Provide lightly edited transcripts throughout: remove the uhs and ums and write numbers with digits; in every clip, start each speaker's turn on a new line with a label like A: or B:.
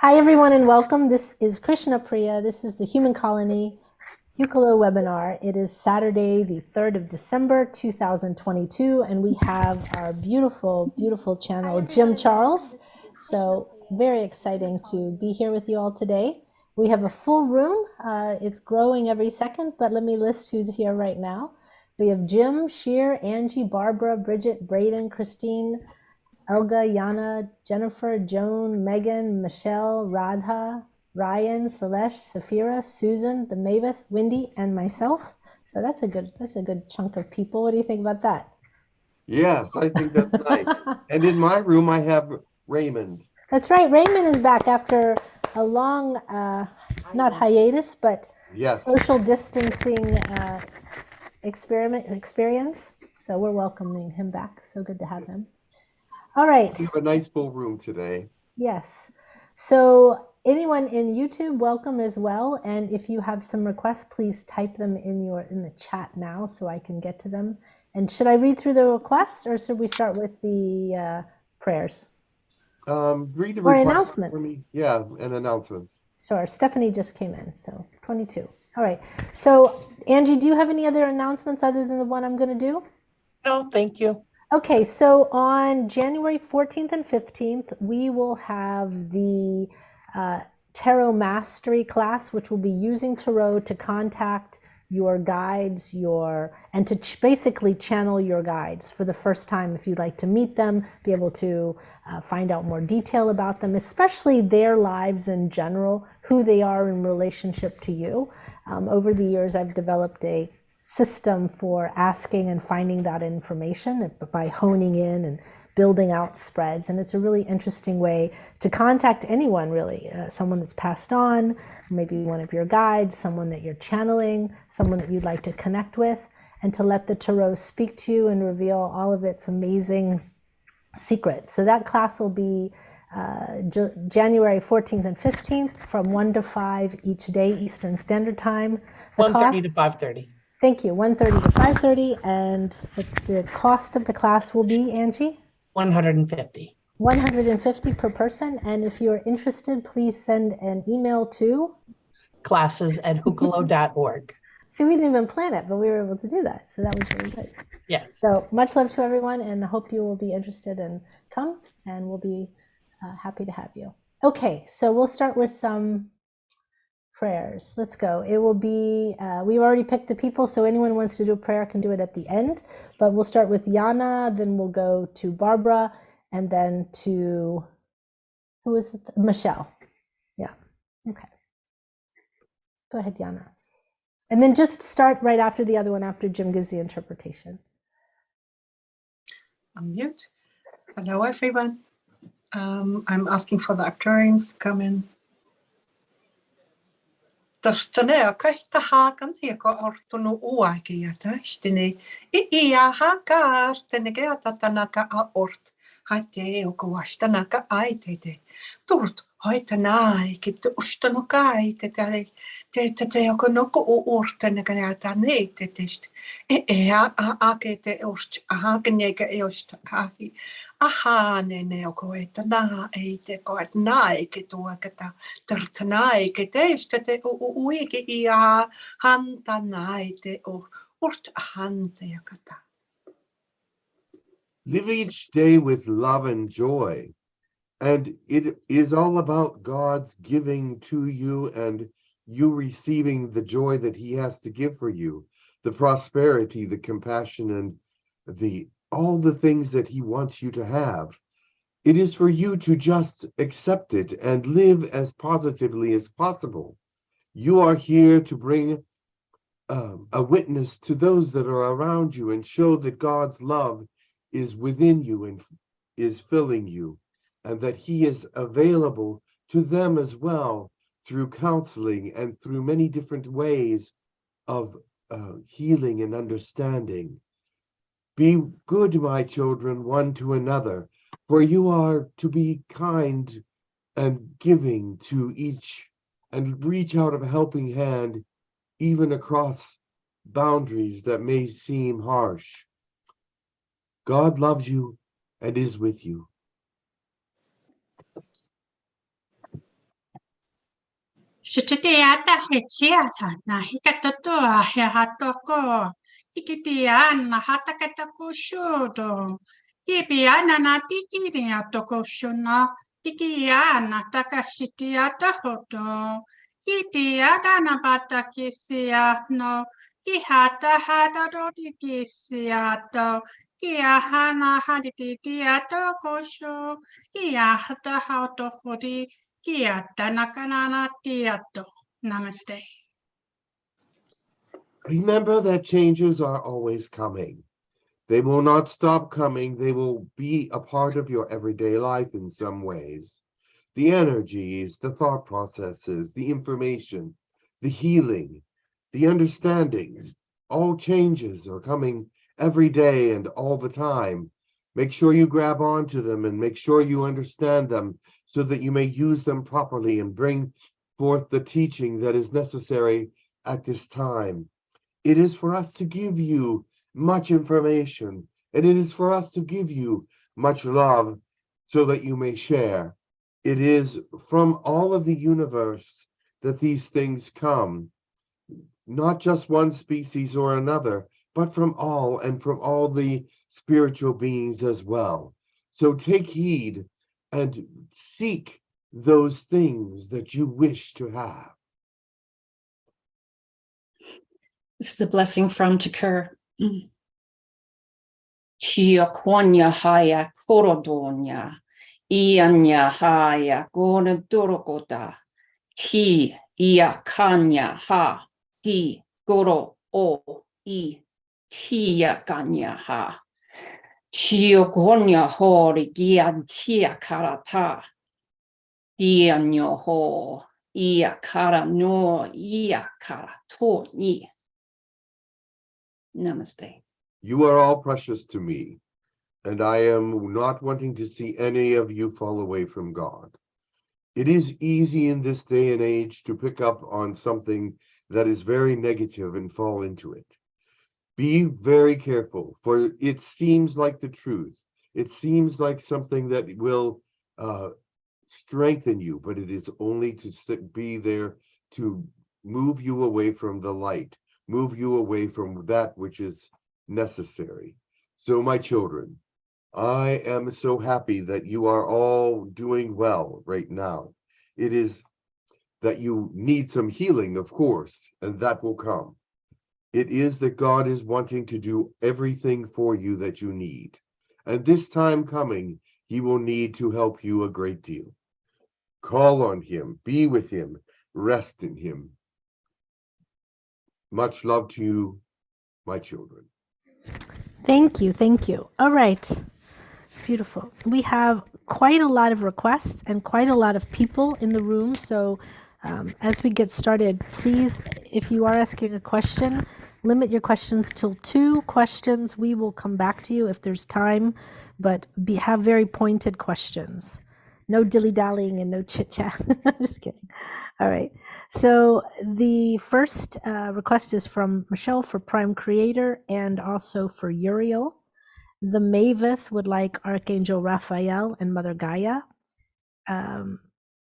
A: Hi, everyone, and welcome. This is Krishna Priya. This is the Human Colony Hucolo webinar. It is Saturday, the 3rd of December, 2022, and we have our beautiful, beautiful channel, Jim Charles. So very exciting to be here with you all today. We have a full room. It's growing every second, but let me list who's here right now. We have Jim, Sheer, Angie, Barbara, Bridget, Braden, Christine, Elga, Yana, Jennifer, Joan, Megan, Michelle, Radha, Ryan, Celeste, Safira, Susan, the Maveth, Wendy, and myself. So that's a good chunk of people. What do you think about that?
B: Yes, I think that's nice. And in my room, I have Raymond.
A: That's right. Raymond is back after a long, not hiatus, but
B: Yes,
A: social distancing experience. So we're welcoming him back. So good to have him. All right.
B: we have a nice full room today.
A: Yes. So anyone in YouTube, welcome as well. And if you have some requests, please type them in the chat now so I can get to them. And should I read through the requests or should we start with the prayers
B: Read the
A: or
B: request for
A: announcements?
B: me. Yeah, and announcements.
A: Sure. Stephanie just came in, so 22. All right. So Angie, do you have any other announcements other than the one I'm going to do?
C: No, thank you.
A: Okay, so on January 14th and 15th, we will have the Tarot Mastery class, which will be using Tarot to contact your guides, and to basically channel your guides for the first time. If you'd like to meet them, be able to find out more detail about them, especially their lives in general, who they are in relationship to you. Over the years, I've developed a system for asking and finding that information by honing in and building out spreads. And it's a really interesting way to contact anyone, really, someone that's passed on, maybe one of your guides, someone that you're channeling, someone that you'd like to connect with, and to let the tarot speak to you and reveal all of its amazing secrets. So that class will be January 14th and 15th from 1 to 5 each day, Eastern Standard Time. The
C: 1:30 to
A: cost,
C: 5:30.
A: thank you, 1:30 to 5:30, and the cost of the class will be, Angie?
C: 150.
A: 150 per person, and if you're interested, please send an email to
C: Classes@hucolo.org.
A: See, we didn't even plan it, but we were able to do that, so that was really good.
C: Yes.
A: So much love to everyone, and I hope you will be interested and come, and we'll be happy to have you. Okay, so we'll start with some prayers. Let's go. It will be, we've already picked the people, so anyone who wants to do a prayer can do it at the end, but we'll start with Yana, then we'll go to Barbara, and then to, who is it? Michelle. Yeah, okay. Go ahead, Yana. And then just start right after the other one, after Jim gives the interpretation.
D: Unmute. Hello, everyone. I'm asking for the Arcturians to come in. Tastanea kahta hakan hieko ortunu uakia taistini. Ia hakar tenegata tanaka a ort. Hate okuastanaka aitete. Turt hoitanai kit ustanukai te te okonoko urtenegata ne te test. A akete ost a hakenega eostakahi. Aha ne okoeta na eite koet nai kituakata. Tartanai keteistä te uike ia hantanai te urt hante yakata.
B: Live each day with love and joy. And it is all about God's giving to you and you receiving the joy that he has to give for you, the prosperity, the compassion, and all the things that he wants you to have. It is for you to just accept it and live as positively as possible. You are here to bring a witness to those that are around you and show that God's love is within you and is filling you, and that he is available to them as well through counseling and through many different ways of healing and understanding. Be good, my children, one to another, for you are to be kind and giving to each and reach out a helping hand even across boundaries that may seem harsh. God loves you and is with you.
E: Shititiata hechiasa na hikatotoa hehatoko. Tikitiana hatakatako shudo. Tipiana na tikiria toko shuna. Tikiana takashitiata hoto. Kitiada na bata kisiano. Kihata hata roti kisiato. Kiahana hadititiato kosho. Kiahata hauto hodi. Kiatta nakanana tiatto. Namaste.
B: Remember that changes are always coming. They will not stop coming. They will be a part of your everyday life in some ways. The energies, the thought processes, the information, the healing, the understandings, all changes are coming every day and all the time. Make sure you grab onto them and make sure you understand them so that you may use them properly and bring forth the teaching that is necessary at this time. It is for us to give you much information, and it is for us to give you much love so that you may share. It is from all of the universe that these things come, not just one species or another, but from all and from all the spiritual beings as well. So take heed and seek those things that you wish to have.
F: This is a blessing from Takur. Kia konya haya korodonya, ianya haya gona dorogota, ki ia kanya ha, ki goro o I, tia kanya ha. Kia konya hori giantia karata, dianyo ho, ia kara no, ia kara to ni. Namaste.
B: You are all precious to me, and I am not wanting to see any of you fall away from God. It is easy in this day and age to pick up on something that is very negative and fall into it. Be very careful, for it seems like the truth. It seems like something that will strengthen you, but it is only to be there to move you away from the light, move you away from that which is necessary. So, my children, I am so happy that you are all doing well right now. It is that you need some healing, of course, and that will come. It is that God is wanting to do everything for you that you need. And this time coming, he will need to help you a great deal. Call on him, be with him, rest in him. Much love to you, my children.
A: Thank you. Thank you. All right. Beautiful. We have quite a lot of requests and quite a lot of people in the room. So as we get started, please, if you are asking a question, limit your questions till 2 questions. We will come back to you if there's time, but have very pointed questions. No dilly-dallying and no chit-chat. Just kidding. All right. So the first request is from Michelle for Prime Creator and also for Uriel. The Maveth would like Archangel Raphael and Mother Gaia.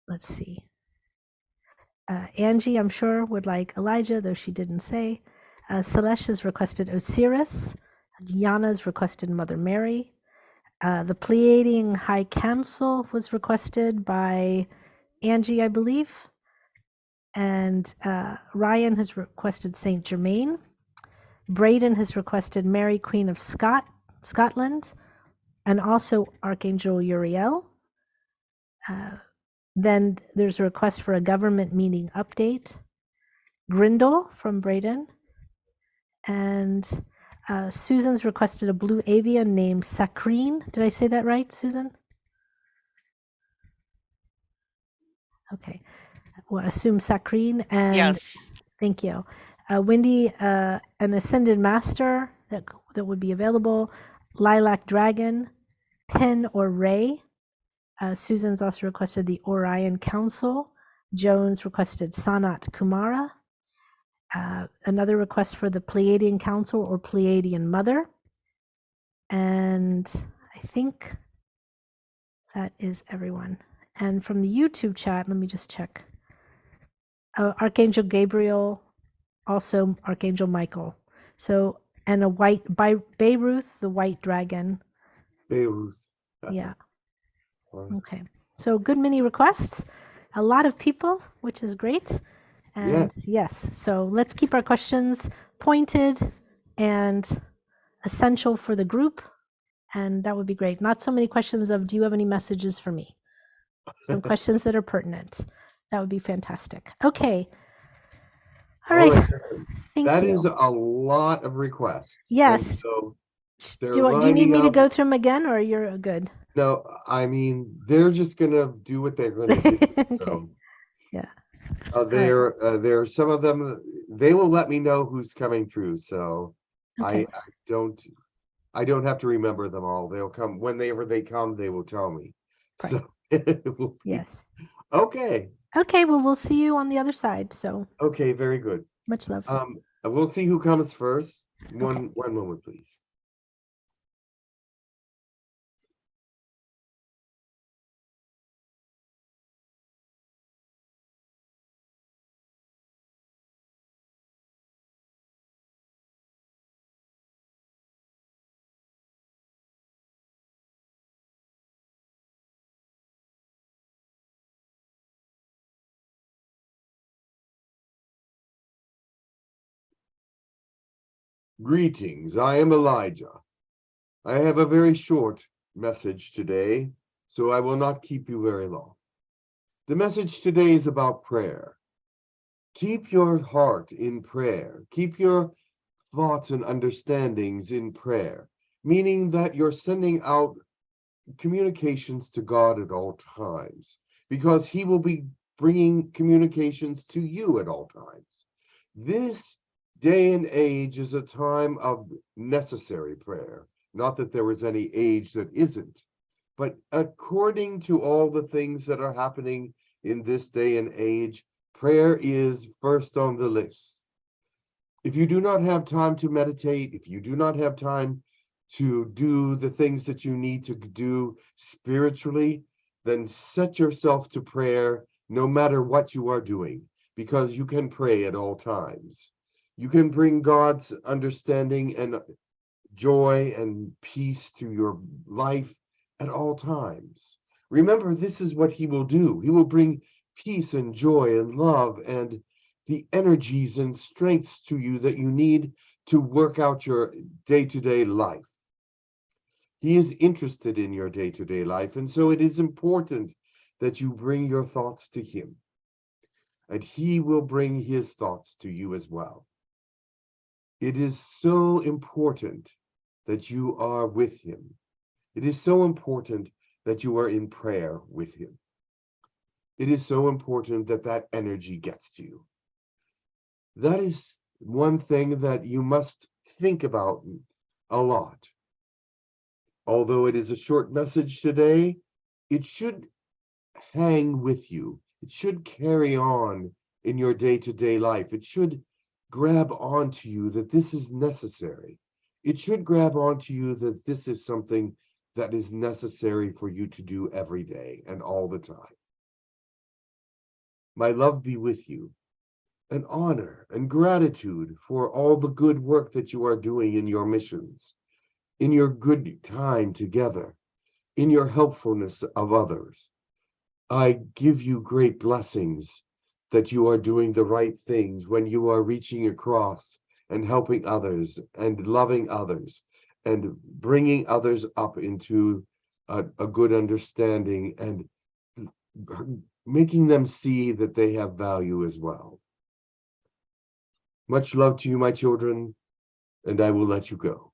A: Let's see. Angie, I'm sure, would like Elijah, though she didn't say. Celeste has requested Osiris. Yana's requested Mother Mary. The Pleiadian High Council was requested by Angie, I believe. And Ryan has requested Saint Germain. Braden has requested Mary, Queen of Scotland, and also Archangel Uriel. Then there's a request for a government meeting update. Grindel from Braden. And Susan's requested a blue avian named Sakreen. Did I say that right, Susan? Okay. Well, assume Sakreen. And
G: Yes.
A: thank you. Wendy, an Ascended Master that would be available. Lilac Dragon, Pen or Ray. Susan's also requested the Orion Council. Jones requested Sanat Kumara. Another request for the Pleiadian Council or Pleiadian Mother. And I think that is everyone. And from the YouTube chat, let me just check. Archangel Gabriel, also Archangel Michael. So, and a white, by Beirut, the white dragon.
B: Beirut.
A: Yeah.
B: Fine.
A: Okay. So good many requests, a lot of people, which is great. And yes, so let's keep our questions pointed and essential for the group. And that would be great. Not so many questions of, do you have any messages for me? Some questions that are pertinent. That would be fantastic. Okay. All right. Thank
B: That
A: you.
B: is a lot of requests. And
A: Yes.
B: so they're
A: Do you need
B: lining
A: me to
B: up.
A: go through them again, or you're good?
B: No, I mean, they're just gonna do what they're gonna do.
A: Okay.
B: So,
A: Yeah.
B: there are some of them, they will let me know who's coming through, so
A: Okay.
B: I don't have to remember them all. They'll come, whenever they come, they will tell me.
A: Right.
B: So it will be-
A: Yes.
B: Okay,
A: Okay. Well, we'll see you on the other side. So
B: okay, very good.
A: much love.
B: We'll see who comes first.
A: Okay.
B: One moment, please. Greetings, I am Elijah. I have a very short message today, so I will not keep you very long. The message today is about prayer. Keep your heart in prayer. Keep your thoughts and understandings in prayer, meaning that you're sending out communications to God at all times, because He will be bringing communications to you at all times. This day and age is a time of necessary prayer. Not that there is any age that isn't, but according to all the things that are happening in this day and age, prayer is first on the list. If you do not have time to meditate, if you do not have time to do the things that you need to do spiritually, then set yourself to prayer no matter what you are doing, because you can pray at all times. You can bring God's understanding and joy and peace to your life at all times. Remember, this is what He will do. He will bring peace and joy and love and the energies and strengths to you that you need to work out your day-to-day life. He is interested in your day-to-day life, and so it is important that you bring your thoughts to Him, and He will bring His thoughts to you as well. It is so important that you are with Him. It is so important that you are in prayer with Him. It is so important that that energy gets to you. That is one thing that you must think about a lot. Although it is a short message today, it should hang with you. It should carry on in your day-to-day life. It should grab onto you that this is necessary. It should grab onto you that this is something that is necessary for you to do every day and all the time. My love be with you, and honor and gratitude for all the good work that you are doing in your missions, in your good time together, in your helpfulness of others. I give you great blessings that you are doing the right things when you are reaching across and helping others and loving others and bringing others up into a good understanding and making them see that they have value as well. Much love to you, my children, and I will let you go.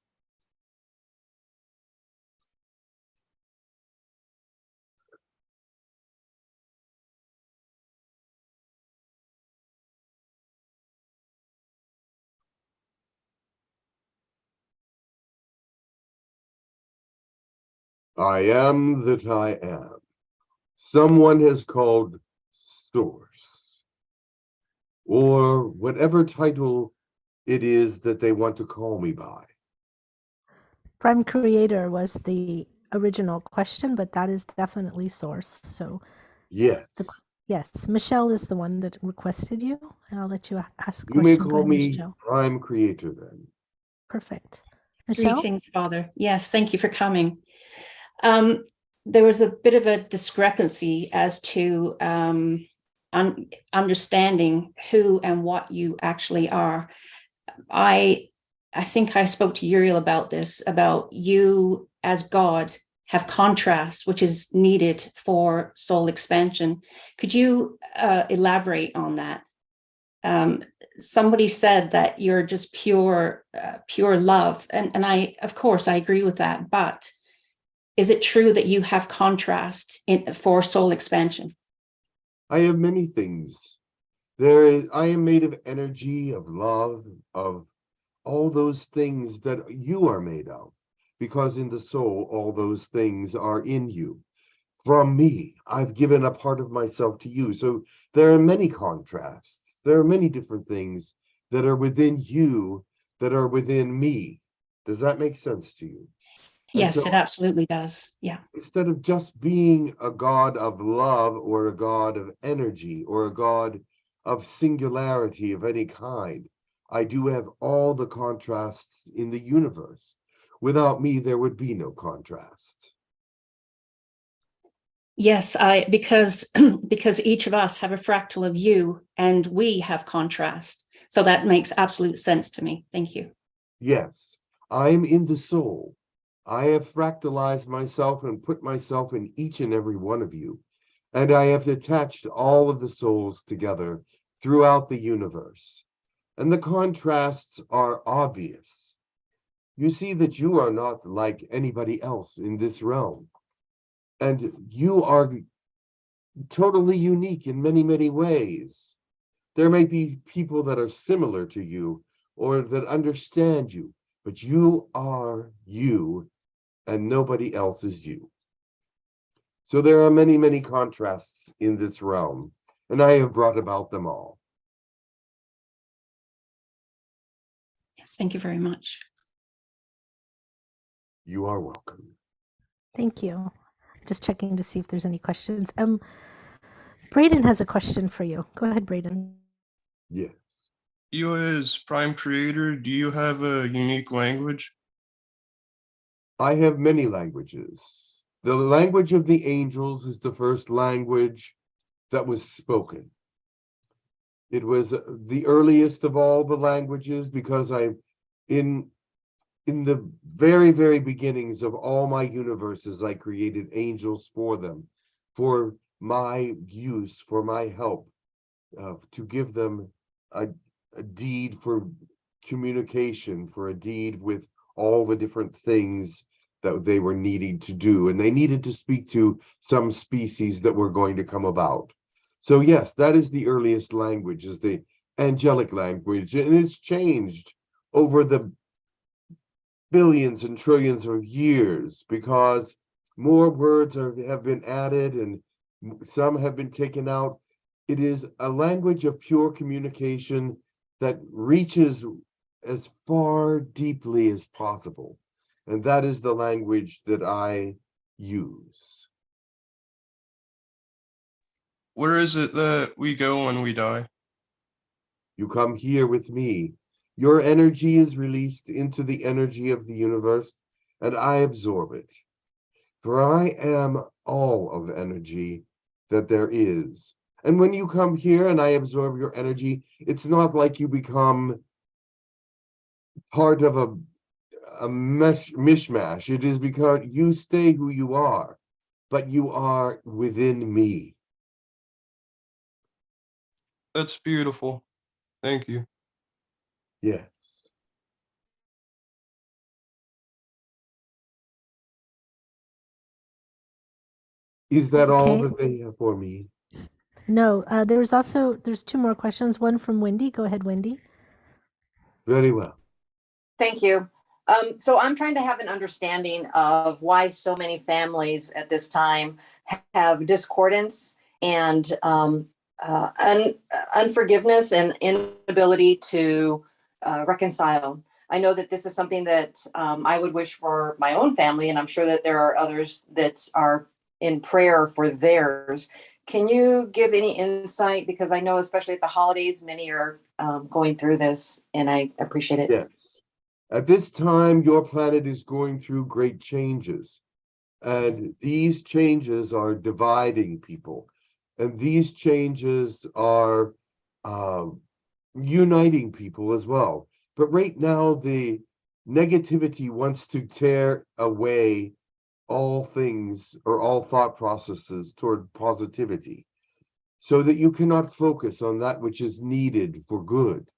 B: I am that I am. Someone has called Source, or whatever title it is that they want to call me by.
A: Prime Creator was the original question, but that is definitely Source. So
B: Yes,
A: Yes, Michelle is the one that requested you, and I'll let you ask a
B: You may
A: question. Go
B: call
A: ahead,
B: me
A: Michelle.
B: Prime Creator then.
A: Perfect. Michelle?
F: Greetings, Father. Yes, thank you for coming. There was a bit of a discrepancy as to understanding who and what you actually are. I think I spoke to Uriel about this, about you as God have contrast, which is needed for soul expansion. Could you elaborate on that? Somebody said that you're just pure love, and I, of course, I agree with that. But is it true that you have contrast for soul expansion?
B: I have many things. I am made of energy, of love, of all those things that you are made of, because in the soul, all those things are in you. From me, I've given a part of myself to you. So there are many contrasts. There are many different things that are within you that are within me. Does that make sense to you?
F: Yes,
B: so
F: it absolutely does. Yeah.
B: instead of just being a god of love or a god of energy or a god of singularity of any kind, I do have all the contrasts in the universe. Without me, there would be no contrast.
F: Yes, because each of us have a fractal of you, and we have contrast. So that makes absolute sense to me. Thank you.
B: Yes, I'm in the soul. I have fractalized myself and put myself in each and every one of you. And I have attached all of the souls together throughout the universe. And the contrasts are obvious. You see that you are not like anybody else in this realm. And you are totally unique in many, many ways. There may be people that are similar to you or that understand you, but you are you and nobody else is you. So there are many, many contrasts in this realm, and I have brought about them all.
F: Yes, thank you very much.
B: You are welcome.
A: Thank you. Just checking to see if there's any questions. Braden has a question for you. Go ahead, Braden.
B: Yes.
G: You as Prime Creator, do you have a unique language?
B: I have many languages. The language of the angels is the first language that was spoken. It was the earliest of all the languages because in the very, very beginnings of all my universes, I created angels for them, for my use, for my help, to give them a deed for communication, for a deed with all the different things that they were needing to do. And they needed to speak to some species that were going to come about. So yes, that is the earliest language, is the angelic language. And it's changed over the billions and trillions of years because more words have been added and some have been taken out. It is a language of pure communication that reaches as far deeply as possible. And that is the language that I use.
G: Where is it that we go when we die?
B: You come here with me. Your energy is released into the energy of the universe, and I absorb it. For I am all of energy that there is. And when you come here and I absorb your energy, it's not like you become part of a mishmash. It is because you stay who you are, but you are within me.
G: That's beautiful. Thank you.
B: Yes. Is that all
A: Okay.
B: that they have for me?
A: No, there's two more questions. One from Wendy. Go ahead, Wendy.
B: Very well.
H: Thank you. So I'm trying to have an understanding of why so many families at this time have discordance and unforgiveness and inability to reconcile. I know that this is something that I would wish for my own family, and I'm sure that there are others that are in prayer for theirs. Can you give any insight? Because I know, especially at the holidays, many are going through this, and I appreciate it.
B: Yes. At this time, your planet is going through great changes. And these changes are dividing people. And these changes are uniting people as well. But right now, the negativity wants to tear away all things or all thought processes toward positivity, so that you cannot focus on that which is needed for good.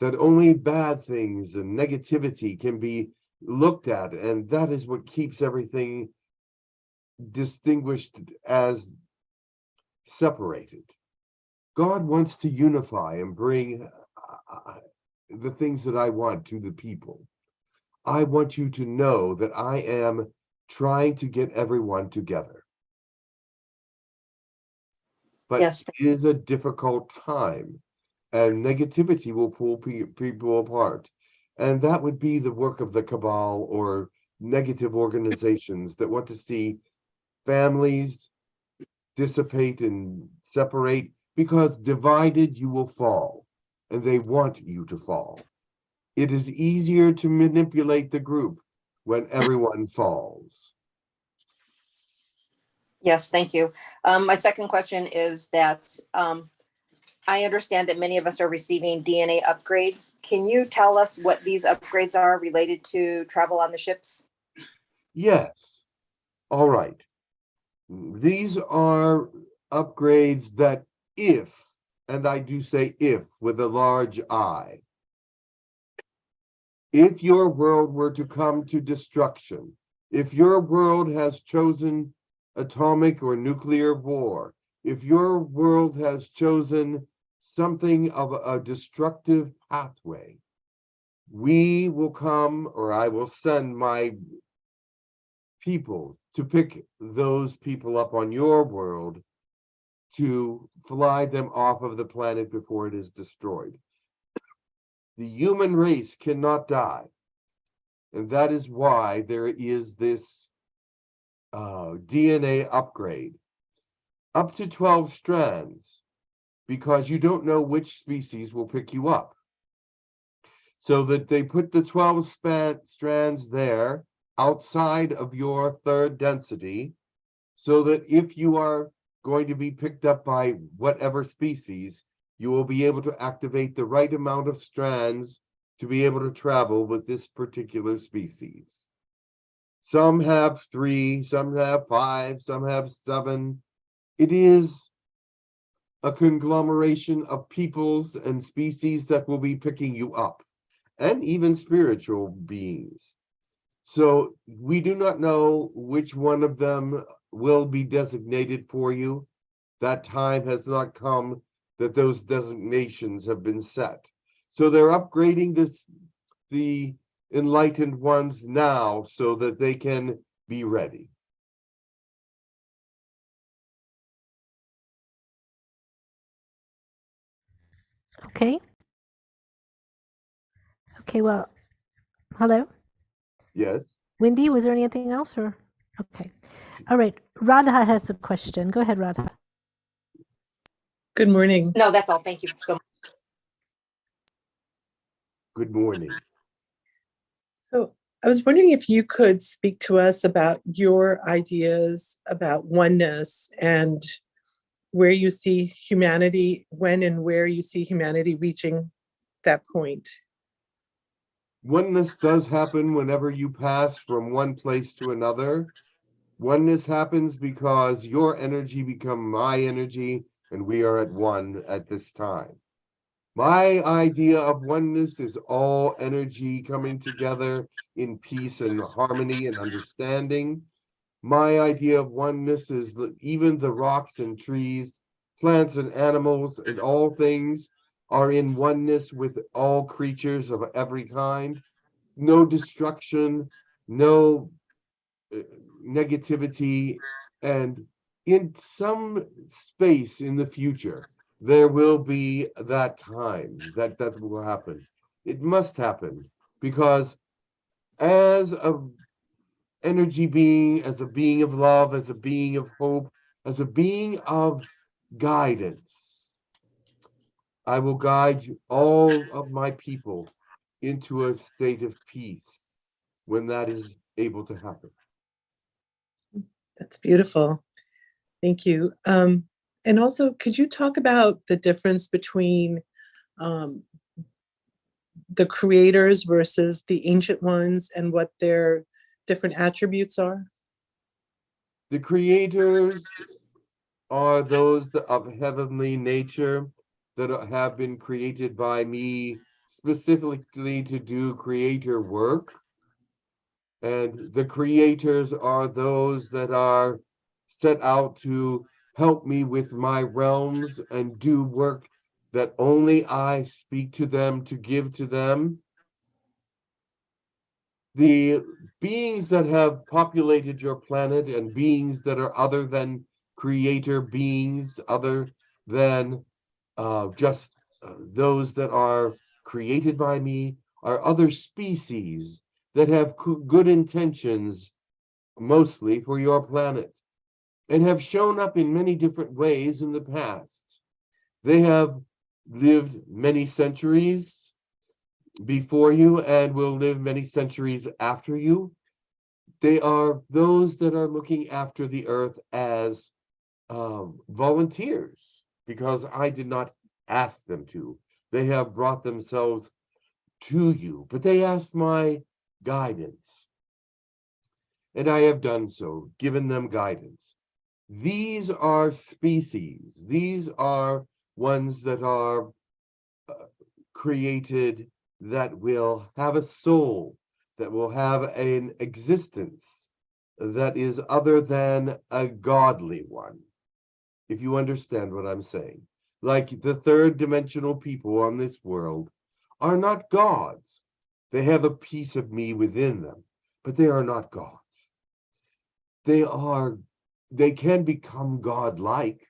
B: That only bad things and negativity can be looked at, and that is what keeps everything distinguished as separated. God wants to unify and bring the things that I want to the people. I want you to know that I am trying to get everyone together. But
H: Yes.
B: it is a difficult time, and negativity will pull people apart. And that would be the work of the cabal or negative organizations that want to see families dissipate and separate, because divided you will fall, and they want you to fall. It is easier to manipulate the group when everyone falls.
H: Yes, thank you. My second question is that I understand that many of us are receiving DNA upgrades. Can you tell us what these upgrades are related to travel on the ships?
B: Yes. All right. These are upgrades that if, and I do say if with a large I, if your world were to come to destruction, if your world has chosen atomic or nuclear war, if your world has chosen something of a destructive pathway, we will come, or I will send my people to pick those people up on your world to fly them off of the planet before it is destroyed. The human race cannot die. And that is why there is this DNA upgrade. Up to 12 strands, because you don't know which species will pick you up. So that they put the 12 strands there outside of your third density, so that if you are going to be picked up by whatever species, you will be able to activate the right amount of strands to be able to travel with this particular species. Some have 3, some have 5, some have 7. It is a conglomeration of peoples and species that will be picking you up, and even spiritual beings. So we do not know which one of them will be designated for you. That time has not come that those designations have been set. So they're upgrading the enlightened ones now so that they can be ready.
A: Okay. Okay, well, hello?
B: Yes.
A: Wendy, was there anything else or? Okay. All right. Radha has a question. Go ahead, Radha.
I: Good morning.
H: No, that's all. Thank you so much.
B: Good morning.
I: So I was wondering if you could speak to us about your ideas about oneness and where you see humanity, when and where you see humanity reaching that point.
B: Oneness does happen whenever you pass from one place to another. Oneness happens because your energy becomes my energy, and we are at one at this time. My idea of oneness is all energy coming together in peace and harmony and understanding. My idea of oneness is that even the rocks and trees, plants and animals and all things are in oneness with all creatures of every kind. No destruction, no negativity, and in some space in the future, there will be that time that will happen. It must happen, because as energy being, as a being of love, as a being of hope, as a being of guidance. I will guide all of my people into a state of peace when that is able to happen.
I: That's beautiful. Thank you. And also, could you talk about the difference between the creators versus the ancient ones and what their different attributes are?
B: The creators are those of heavenly nature that have been created by me specifically to do creator work. And the creators are those that are set out to help me with my realms and do work that only I speak to them to give to them. The beings that have populated your planet and beings that are other than creator beings, other than just those that are created by me, are other species that have good intentions, mostly for your planet, and have shown up in many different ways in the past. They have lived many centuries before you and will live many centuries after you. They are those that are looking after the earth as volunteers, because I did not ask them to. They have brought themselves to you, but they asked my guidance. And I have done so, given them guidance. These are species. These are ones that are created, that will have a soul, that will have an existence that is other than a godly one. If you understand what I'm saying. Like the third dimensional people on this world are not gods. They have a piece of me within them, but they are not gods. They can become godlike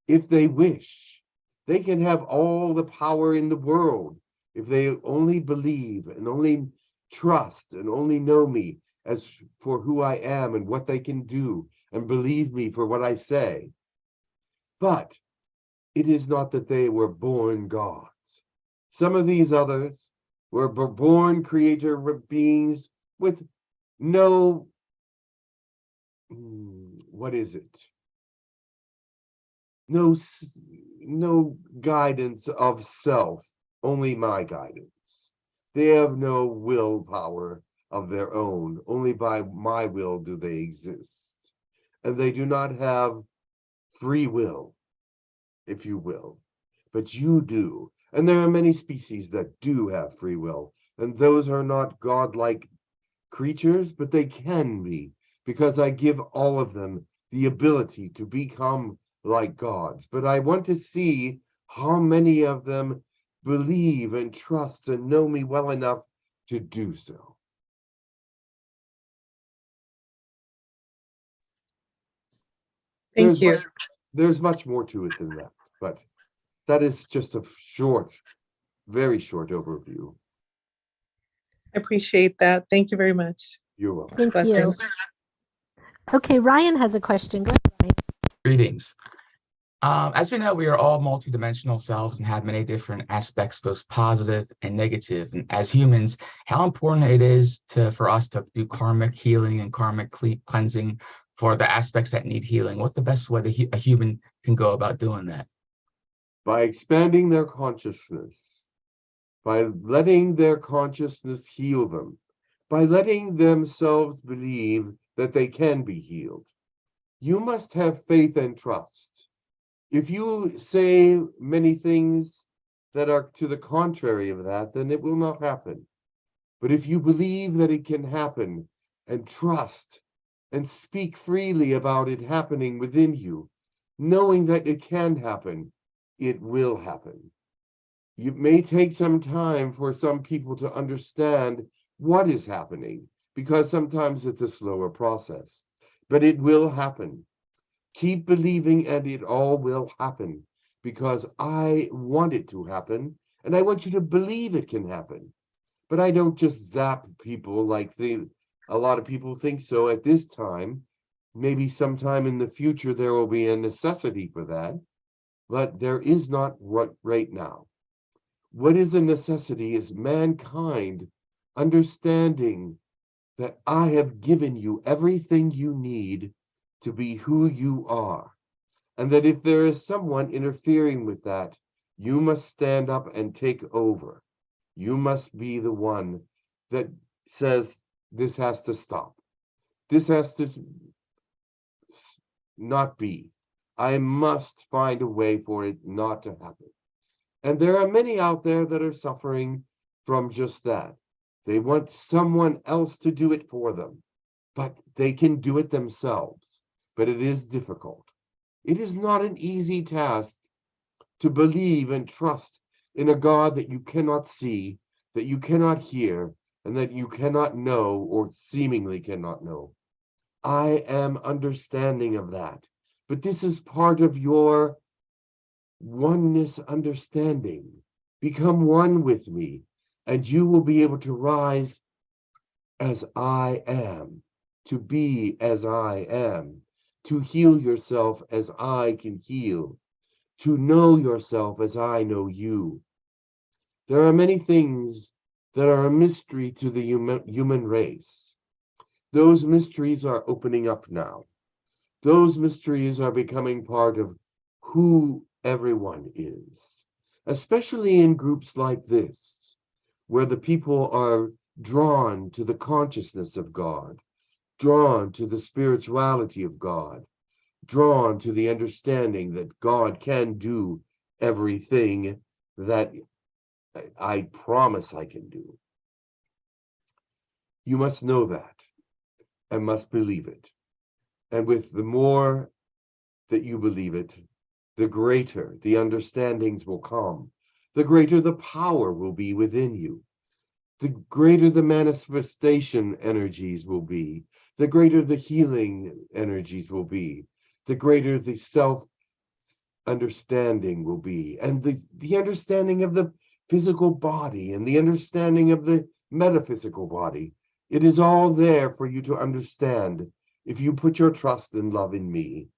B: if they wish. They can have all the power in the world if they only believe and only trust and only know me as for who I am and what they can do, and believe me for what I say. But it is not that they were born gods. Some of these others were born creator beings with no, what is it? No guidance of self, only my guidance. They have no willpower of their own. Only by my will do they exist. And they do not have free will, if you will, but you do. And there are many species that do have free will, and those are not godlike creatures, but they can be, because I give all of them the ability to become like gods. But I want to see how many of them believe and trust and know me well enough to do so.
I: Thank you.
B: There's much more to it than that, but that is just a short, very short overview.
I: I appreciate that. Thank you very much.
B: You're welcome.
A: Thank
I: Blessings.
A: you. Okay, Ryan has a question. Go ahead, Ryan.
J: Greetings. As we know, we are all multidimensional selves and have many different aspects, both positive and negative. And as humans, how important it is for us to do karmic healing and karmic cleansing for the aspects that need healing. What's the best way that a human can go about doing that?
B: By expanding their consciousness, by letting their consciousness heal them, by letting themselves believe that they can be healed. You must have faith and trust. If you say many things that are to the contrary of that, then it will not happen. But if you believe that it can happen and trust and speak freely about it happening within you, knowing that it can happen, it will happen. It may take some time for some people to understand what is happening, because sometimes it's a slower process, but it will happen. Keep believing and it all will happen, because I want it to happen and I want you to believe it can happen. But I don't just zap people like A lot of people think so at this time. Maybe sometime in the future there will be a necessity for that, but there is not right now. What is a necessity is mankind understanding that I have given you everything you need to be who you are, and that if there is someone interfering with that, you must stand up and take over. You must be the one that says, this has to stop. This has to not be. I must find a way for it not to happen. And there are many out there that are suffering from just that. They want someone else to do it for them, but they can do it themselves. But it is difficult. It is not an easy task to believe and trust in a God that you cannot see, that you cannot hear, and that you cannot know or seemingly cannot know. I am understanding of that. But this is part of your oneness understanding. Become one with me, and you will be able to rise as I am, to be as I am, to heal yourself as I can heal, to know yourself as I know you. There are many things that are a mystery to the human race. Those mysteries are opening up now. Those mysteries are becoming part of who everyone is, especially in groups like this, where the people are drawn to the consciousness of God, drawn to the spirituality of God, drawn to the understanding that God can do everything that I promise I can do. You must know that and must believe it. And with the more that you believe it, the greater the understandings will come, the greater the power will be within you, the greater the manifestation energies will be, the greater the healing energies will be, the greater the self-understanding will be, and the understanding of the physical body and the understanding of the metaphysical body. It is all there for you to understand if you put your trust and love in me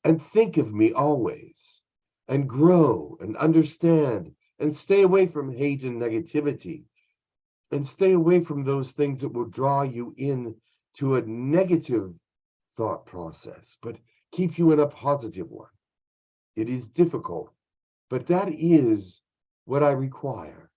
B: and think of me always and grow and understand and stay away from hate and negativity and stay away from those things that will draw you in to a negative thought process, but keep you in a positive one. It is difficult, but that is what I require.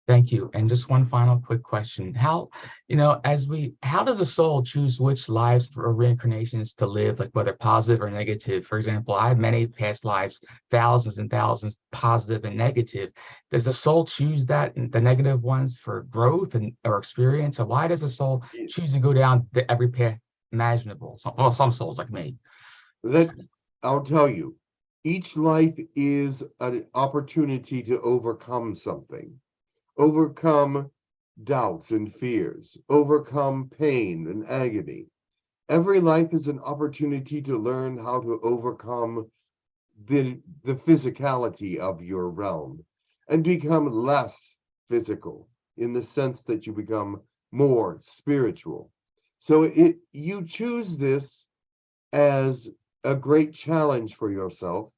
J: Thank you. And just one final quick question. How does a soul choose which lives or reincarnations to live, like whether positive or negative? For example, I have many past lives, thousands and thousands, positive and negative. Does the soul choose that, the negative ones, for growth or experience? So why does the soul choose to go down every path imaginable? Some souls like me.
B: I'll tell you, each life is an opportunity to overcome something. Overcome doubts and fears, overcome pain and agony. Every life is an opportunity to learn how to overcome the physicality of your realm and become less physical in the sense that you become more spiritual. So you choose this as a great challenge for yourself.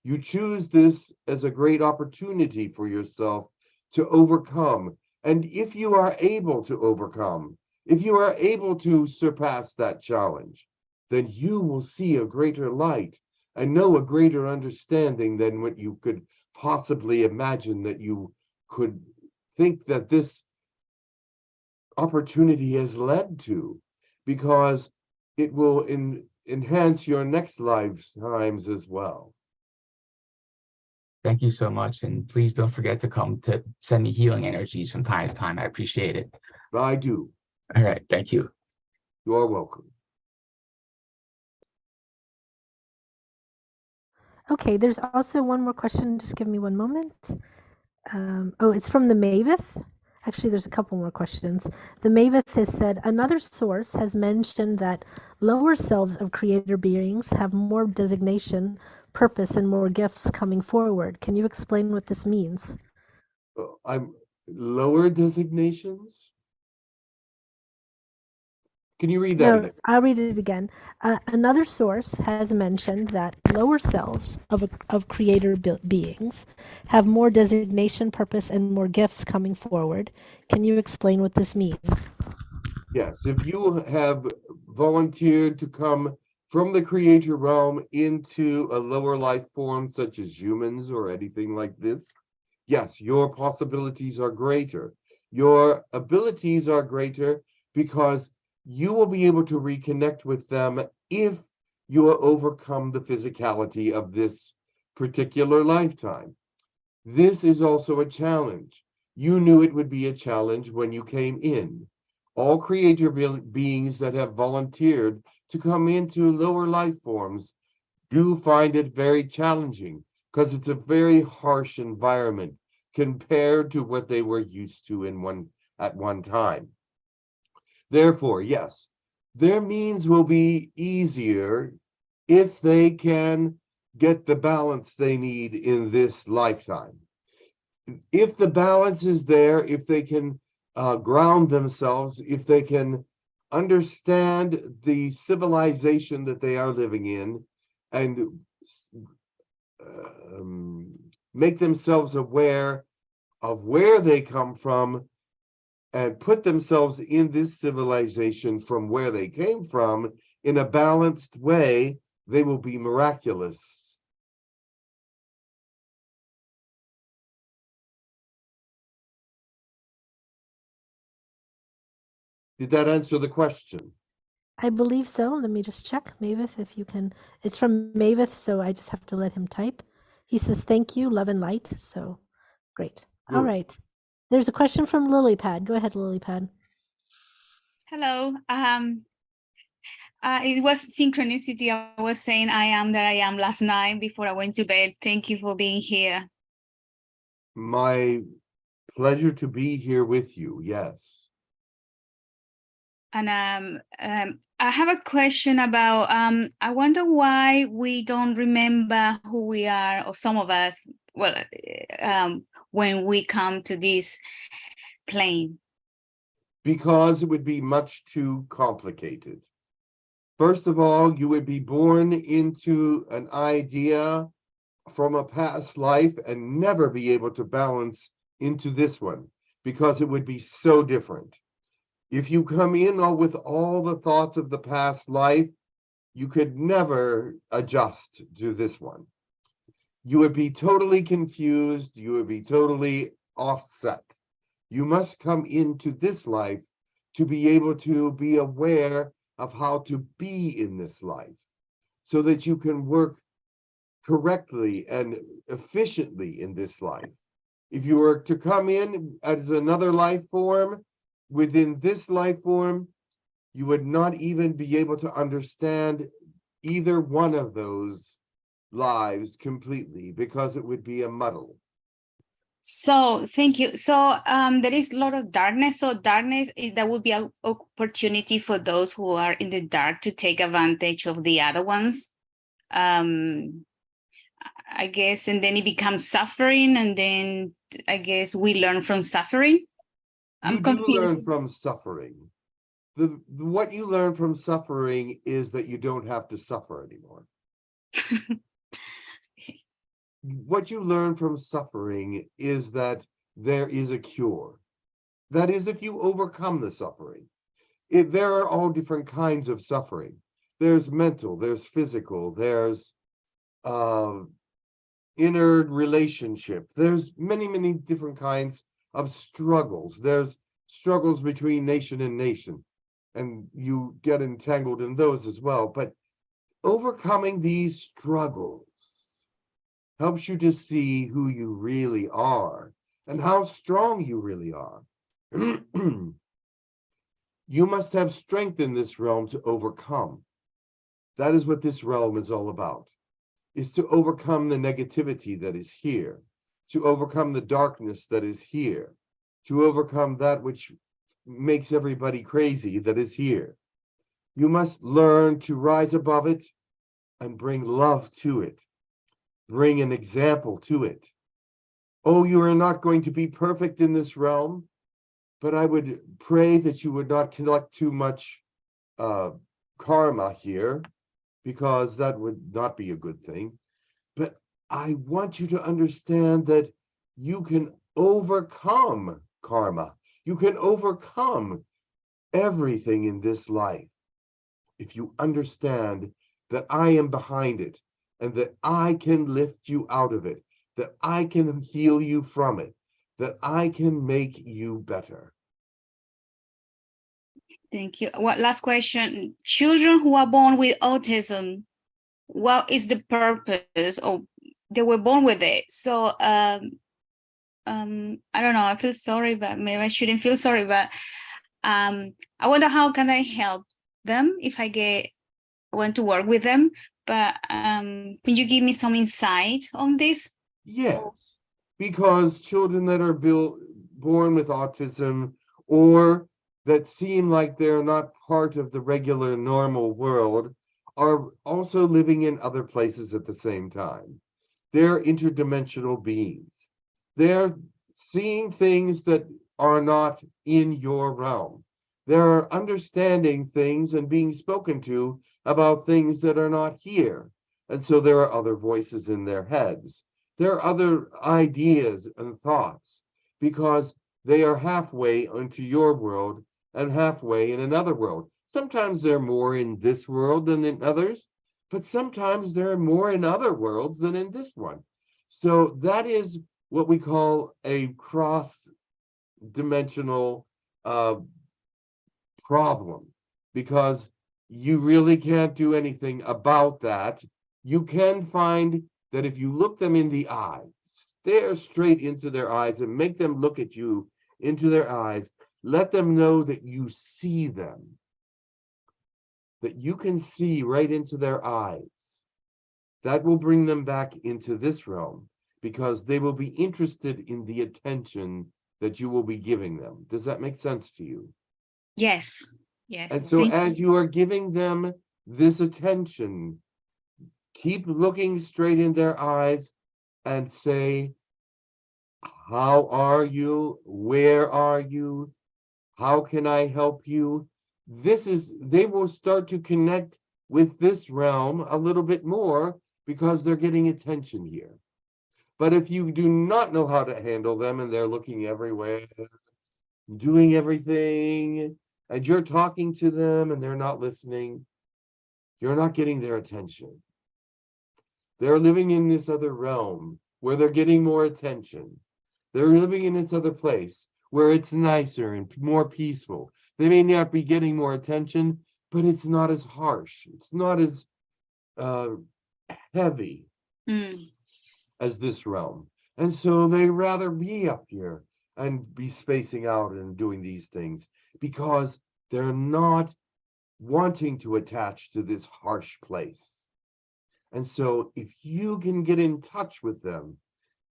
B: You choose this as a great opportunity for yourself to overcome. And if you are able to overcome, if you are able to surpass that challenge, then you will see a greater light and know a greater understanding than what you could possibly imagine that you could think that this opportunity has led to, because it will enhance your next lifetimes as well.
J: Thank you so much. And please don't forget to come to send me healing energies from time to time. I appreciate it.
B: I do.
J: All right. Thank you.
B: You are welcome.
A: Okay, there's also one more question. Just give me one moment. It's from the Maveth. Actually, there's a couple more questions. The Maveth has said, another source has mentioned that lower selves of creator beings have more designation, purpose, and more gifts coming forward. Can you explain what this means?
B: I'm lower designations? Can you read that
A: No,
B: again?
A: I'll read it again. Another source has mentioned that lower selves of creator beings have more designation, purpose, and more gifts coming forward. Can you explain what this means?
B: Yes, if you have volunteered to come from the creator realm into a lower life form, such as humans or anything like this, yes, your possibilities are greater. Your abilities are greater because you will be able to reconnect with them if you overcome the physicality of this particular lifetime. This is also a challenge. You knew it would be a challenge when you came in. All creator beings that have volunteered to come into lower life forms do find it very challenging because it's a very harsh environment compared to what they were used to at one time. Therefore, yes, their means will be easier if they can get the balance they need in this lifetime. If the balance is there, if they can ground themselves, if they can understand the civilization that they are living in and make themselves aware of where they come from and put themselves in this civilization from where they came from in a balanced way, they will be miraculous. Did that answer the question?
A: I believe so. Let me just check. Mavith, if you can. It's from Mavith, so I just have to let him type. He says, thank you, love and light. So great. All right. There's a question from Lilypad. Go ahead, Lilypad.
K: Hello. It was synchronicity. I was saying I am that I am last night before I went to bed. Thank you for being here.
B: My pleasure to be here with you. Yes.
K: And I have a question about, I wonder why we don't remember who we are, or some of us, well, when we come to this plane.
B: Because it would be much too complicated. First of all, you would be born into an idea from a past life and never be able to balance into this one because it would be so different. If you come in with all the thoughts of the past life, you could never adjust to this one. You would be totally confused. You would be totally offset. You must come into this life to be able to be aware of how to be in this life so that you can work correctly and efficiently in this life. If you were to come in as another life form, within this life form, you would not even be able to understand either one of those lives completely because it would be a muddle.
K: So thank you. So there is a lot of darkness. So darkness, that would be an opportunity for those who are in the dark to take advantage of the other ones. I guess, and then it becomes suffering, and then I guess we learn from suffering.
B: You do learn from suffering. What you learn from suffering is that you don't have to suffer anymore. What you learn from suffering is that there is a cure. That is, if you overcome the suffering. There are all different kinds of suffering. There's mental, there's physical, there's inner relationship. There's many, many different kinds of struggles. There's struggles between nation and nation, and you get entangled in those as well. But overcoming these struggles helps you to see who you really are and how strong you really are. You must have strength in this realm to overcome. That is what this realm is all about, is to overcome the negativity that is here, to overcome the darkness that is here, to overcome that which makes everybody crazy that is here. You must learn to rise above it and bring love to it. Bring an example to it. Oh, you are not going to be perfect in this realm, but I would pray that you would not collect too much karma here, because that would not be a good thing. But I want you to understand that you can overcome karma. You can overcome everything in this life if you understand that I am behind it, and that I can lift you out of it, that I can heal you from it, that I can make you better.
K: Thank you. What last question? Children who are born with autism, what is the purpose? Or they were born with it. So I don't know. I feel sorry, but maybe I shouldn't feel sorry. But I wonder how can I help them if I want to work with them. But can you give me some insight on this?
B: Yes, because children that are born with autism, or that seem like they're not part of the regular normal world, are also living in other places at the same time. They're interdimensional beings. They're seeing things that are not in your realm. They're understanding things and being spoken to about things that are not here. And so there are other voices in their heads. There are other ideas and thoughts, because they are halfway into your world and halfway in another world. Sometimes they're more in this world than in others, but sometimes they're more in other worlds than in this one. So that is what we call a cross-dimensional problem, because you really can't do anything about that. You can find that if you look them in the eye, stare straight into their eyes and make them look at you into their eyes, let them know that you see them, that you can see right into their eyes. That will bring them back into this realm, because they will be interested in the attention that you will be giving them. Does that make sense to you?
K: Yes. Yes.
B: And so as you are giving them this attention, keep looking straight in their eyes and say, how are you? Where are you? How can I help you? They will start to connect with this realm a little bit more, because they're getting attention here. But if you do not know how to handle them and they're looking everywhere, doing everything, and you're talking to them and they're not listening, you're not getting their attention. They're living in this other realm where they're getting more attention. They're living in this other place where it's nicer and more peaceful. They may not be getting more attention, but it's not as harsh. It's not as heavy as this realm. And so they rather be up here and be spacing out and doing these things, because they're not wanting to attach to this harsh place. And so if you can get in touch with them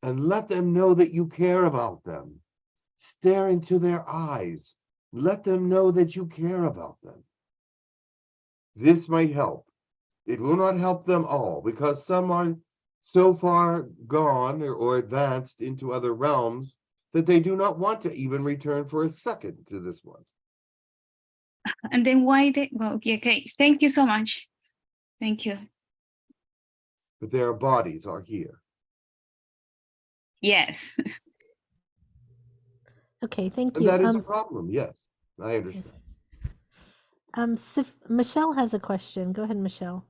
B: and let them know that you care about them, stare into their eyes, let them know that you care about them, this might help. It will not help them all, because some are so far gone or advanced into other realms that they do not want to even return for a second to this one.
K: And then why they, well, okay, thank you so much. Thank you.
B: But their bodies are here.
K: Yes.
A: Okay, thank
B: And
A: you.
B: that is a problem, yes. I understand.
A: Yes. Michelle has a question. Go ahead, Michelle.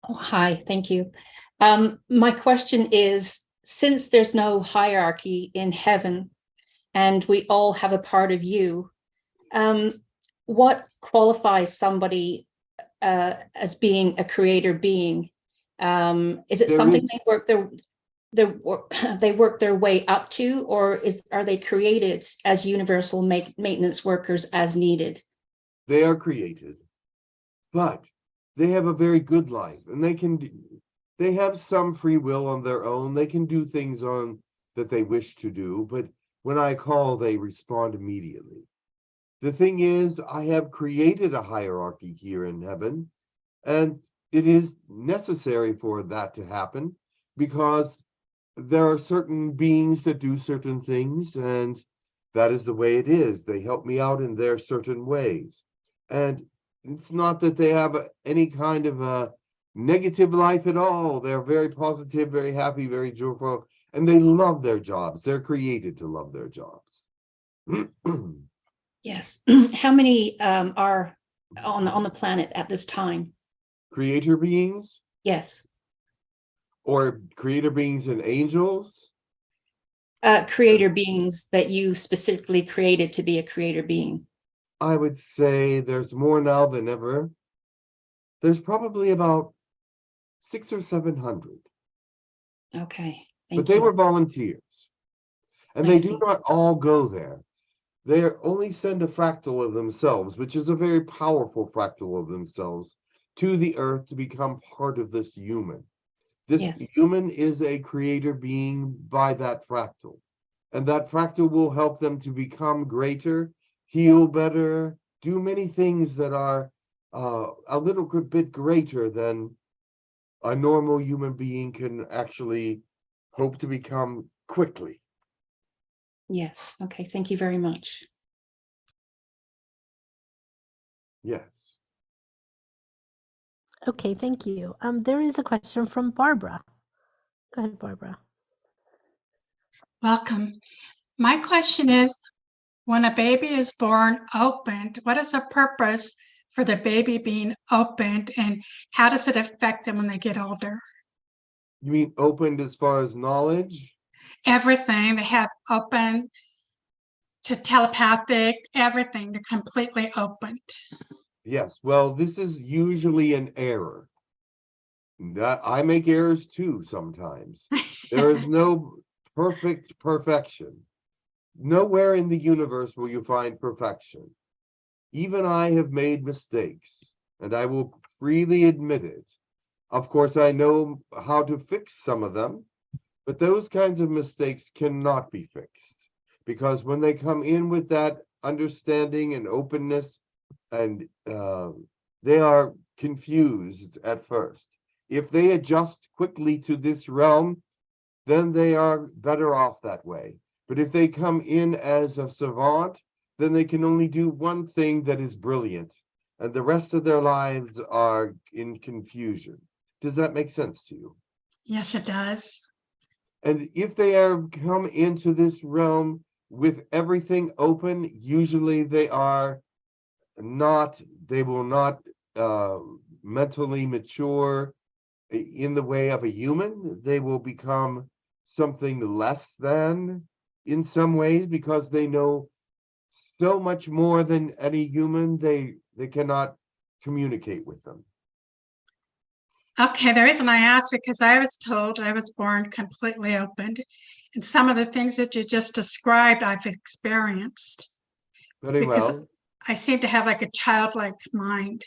F: Oh, hi, thank you. My question is, since there's no hierarchy in heaven and we all have a part of you, what qualifies somebody as being a creator being? Is it something they work their way up to, or are they created as universal maintenance workers as needed?
B: They are created, but they have a very good life, and they have some free will on their own. They can do things that they wish to do, but when I call, they respond immediately. The thing is, I have created a hierarchy here in heaven, and it is necessary for that to happen, because there are certain beings that do certain things, and that is the way it is. They help me out in their certain ways. And it's not that they have any kind of a negative life at all. They're very positive, very happy, very joyful, and they love their jobs. They're created to love their jobs.
F: Yes. How many are on the planet at this time?
B: Creator beings?
F: Yes.
B: Or creator beings and angels?
F: Creator beings that you specifically created to be a creator being.
B: I would say there's more now than ever. There's probably about 600 or 700.
F: Okay.
B: But they were volunteers. And they do not all go there. They only send a fractal of themselves, which is a very powerful fractal of themselves, to the earth to become part of this human. This human is a creator being by that fractal. And that fractal will help them to become greater, heal better, do many things that are a little bit greater than a normal human being can actually hope to become quickly.
F: Yes. Okay. Thank you very much.
B: Yes.
A: Okay, thank you. There is a question from Barbara. Go ahead, Barbara.
E: Welcome. My question is, when a baby is born opened, what is the purpose for the baby being opened, and how does it affect them when they get older?
B: You mean opened as far as knowledge?
E: Everything. They have open to telepathic, everything. They're completely opened.
B: Yes. Well, this is usually an error. I make errors too sometimes. There is no perfection. Nowhere in the universe will you find perfection. Even I have made mistakes, and I will freely admit it. Of course, I know how to fix some of them, but those kinds of mistakes cannot be fixed, because when they come in with that understanding and openness, and they are confused at first. If they adjust quickly to this realm, then they are better off that way. But if they come in as a savant, then they can only do one thing that is brilliant, and the rest of their lives are in confusion. Does that make sense to you?
E: Yes, it does.
B: And if they are come into this realm with everything open, usually they will not mentally mature in the way of a human. They will become something less than in some ways, because they know so much more than any human. They cannot communicate with them.
E: Okay, the reason I asked, because I was told I was born completely opened, and some of the things that you just described, I've experienced.
B: Very
E: because
B: well.
E: I seem to have like a childlike mind.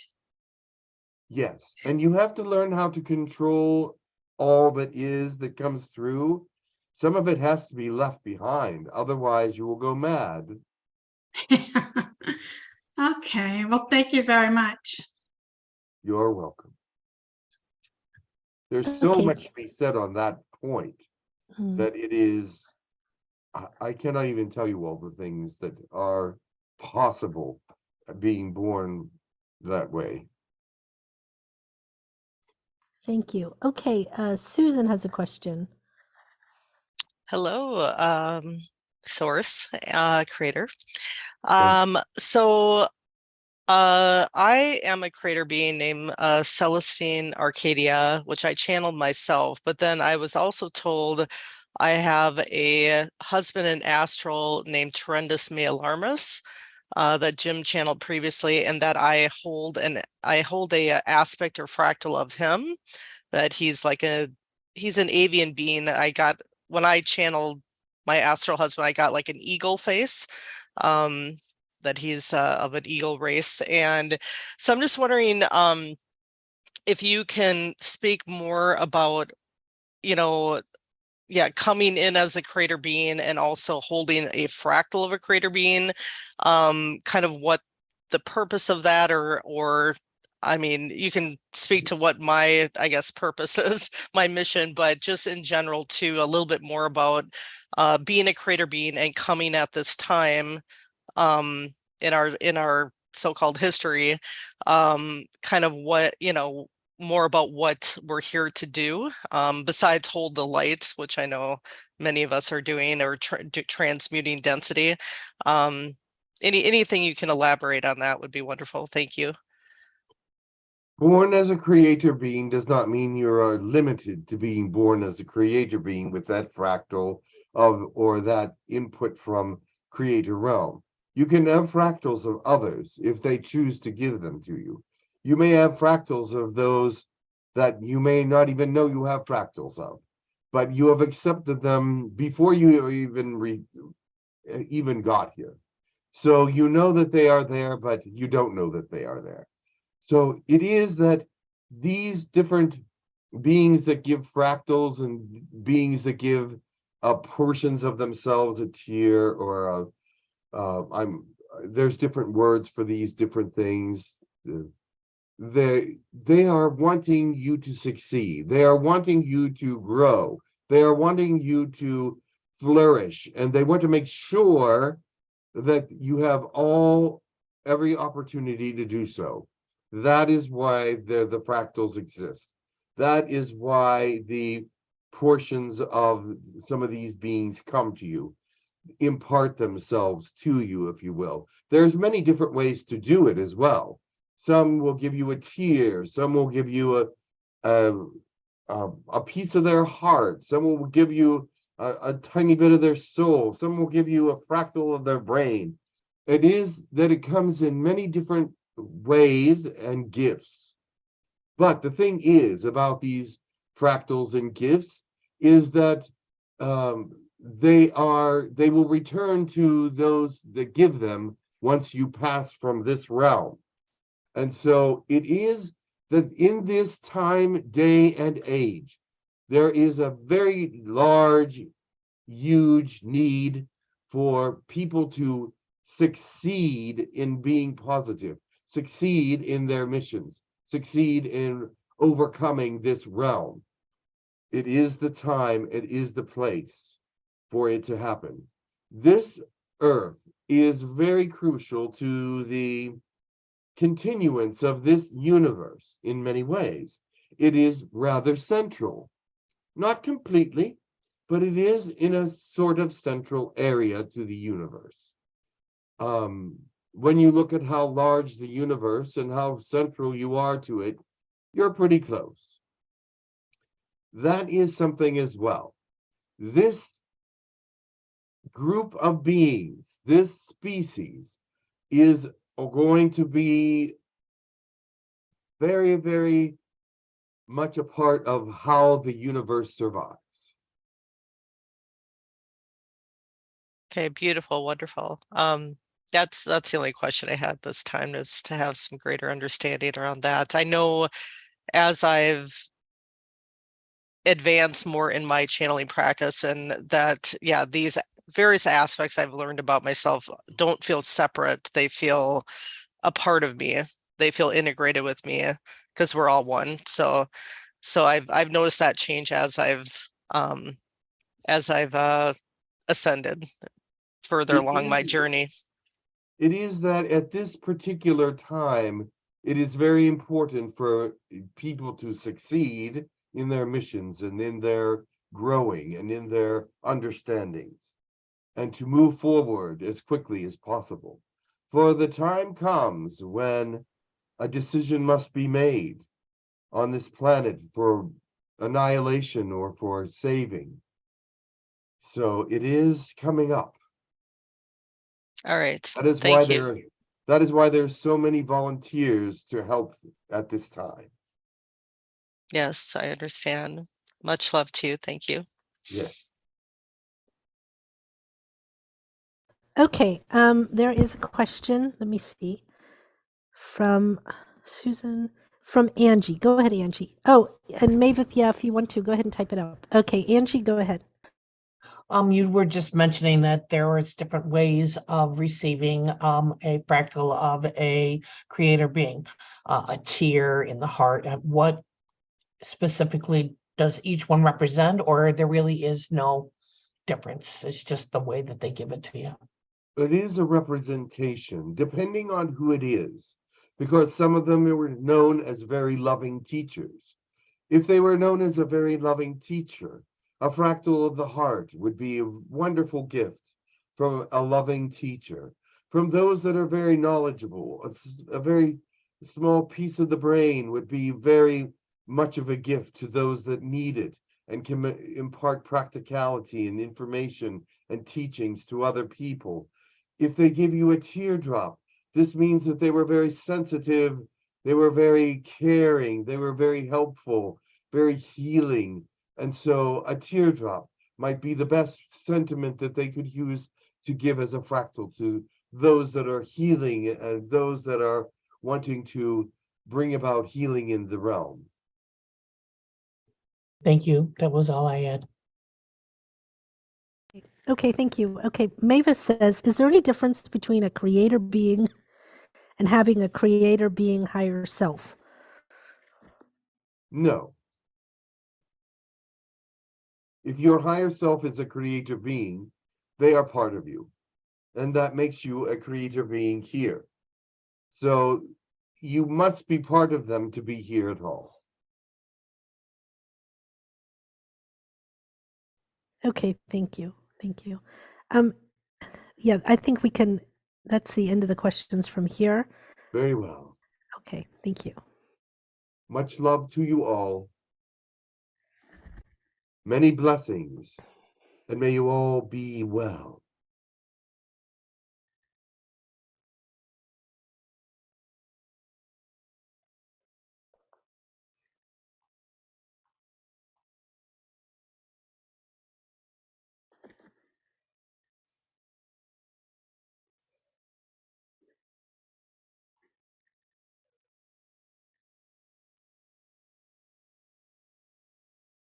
B: Yes, and you have to learn how to control all that comes through. Some of it has to be left behind, otherwise you will go mad.
E: Okay, well, thank you very much.
B: You're welcome. There's so
A: Okay.
B: much to be said on that point that it is, I cannot even tell you all the things that are possible being born that way.
A: Thank you. Okay, Susan has a question.
L: Hello, source, creator.
B: Thank
L: I am a creator being named Celestine Arcadia, which I channeled myself, but then I was also told I have a husband in astral named Terendus Me Alarmus that Jim channeled previously, and that I hold a aspect or fractal of him, that he's an avian being that I got when I channeled my astral husband. I got like an eagle face. That he's of an eagle race. And so I'm just wondering if you can speak more about, coming in as a creator being and also holding a fractal of a creator being, kind of what the purpose of that, or I mean, you can speak to what my, I guess, purpose is, my mission, but just in general too, a little bit more about being a creator being and coming at this time in our so-called history, kind of what, more about what we're here to do, besides hold the lights, which I know many of us are doing, or transmuting density. Anything you can elaborate on that would be wonderful. Thank you.
B: Born as a creator being does not mean you are limited to being born as a creator being with that fractal of, or that input from creator realm. You can have fractals of others if they choose to give them to you. You may have fractals of those that you may not even know you have fractals of, but you have accepted them before you even got here. So you know that they are there, but you don't know that they are there. So it is that these different beings that give fractals and beings that give portions of themselves a tier, or there's different words for these different things. They are wanting you to succeed. They are wanting you to grow. They are wanting you to flourish, and they want to make sure that you have every opportunity to do so. That is why the fractals exist. That is why the portions of some of these beings come to you, impart themselves to you, if you will. There's many different ways to do it as well. Some will give you a tear. Some will give you a piece of their heart. Some will give you a tiny bit of their soul. Some will give you a fractal of their brain. It is that it comes in many different ways and gifts. But the thing is about these fractals and gifts is that they will return to those that give them once you pass from this realm. And so it is that in this time, day, and age, there is a very large, huge need for people to succeed in being positive, succeed in their missions, succeed in overcoming this realm. It is the time, it is the place for it to happen. This earth is very crucial to the continuance of this universe in many ways. It is rather central, not completely, but it is in a sort of central area to the universe. When you look at how large the universe and how central you are to it, you're pretty close. That is something as well. This group of beings, this species, is going to be very, very much a part of how the universe survives.
L: Okay, beautiful, wonderful. That's the only question I had this time, is to have some greater understanding around that. I know as I've advanced more in my channeling practice, and that, yeah, these various aspects I've learned about myself don't feel separate. They feel a part of me. They feel integrated with me because we're all one. So I've noticed that change as I've ascended further along my journey.
B: It is that at this particular time, it is very important for people to succeed in their missions and in their growing and in their understandings, and to move forward as quickly as possible. For the time comes when a decision must be made on this planet for annihilation or for saving. So it is coming up.
L: All right.
B: That is why there's so many volunteers to help at this time.
L: Yes, I understand. Much love to you. Thank you.
B: Yes.
A: Okay, there is a question. Let me see. From Susan, from Angie. Go ahead, Angie. Oh, and Mavith, yeah, if you want to, go ahead and type it out. Okay, Angie, go ahead.
C: You were just mentioning that there was different ways of receiving a fractal of a creator being, a tear in the heart. What specifically does each one represent, or there really is no difference? It's just the way that they give it to you.
B: It is a representation, depending on who it is, because some of them were known as very loving teachers. If they were known as a very loving teacher, a fractal of the heart would be a wonderful gift from a loving teacher. From those that are very knowledgeable, a very small piece of the brain would be very much of a gift to those that need it and can impart practicality and information and teachings to other people. If they give you a teardrop, this means that they were very sensitive, they were very caring, they were very helpful, very healing. And so a teardrop might be the best sentiment that they could use to give as a fractal to those that are healing and those that are wanting to bring about healing in the realm.
C: Thank you. That was all I had.
A: Okay, thank you. Okay, Mavis says, is there any difference between a creator being and having a creator being higher self?
B: No. If your higher self is a creator being, they are part of you. And that makes you a creator being here. So you must be part of them to be here at all.
A: Okay, thank you. Thank you. Yeah, I think we can, that's the end of the questions from here.
B: Very well.
A: Okay, thank you.
B: Much love to you all. Many blessings, and may you all be well.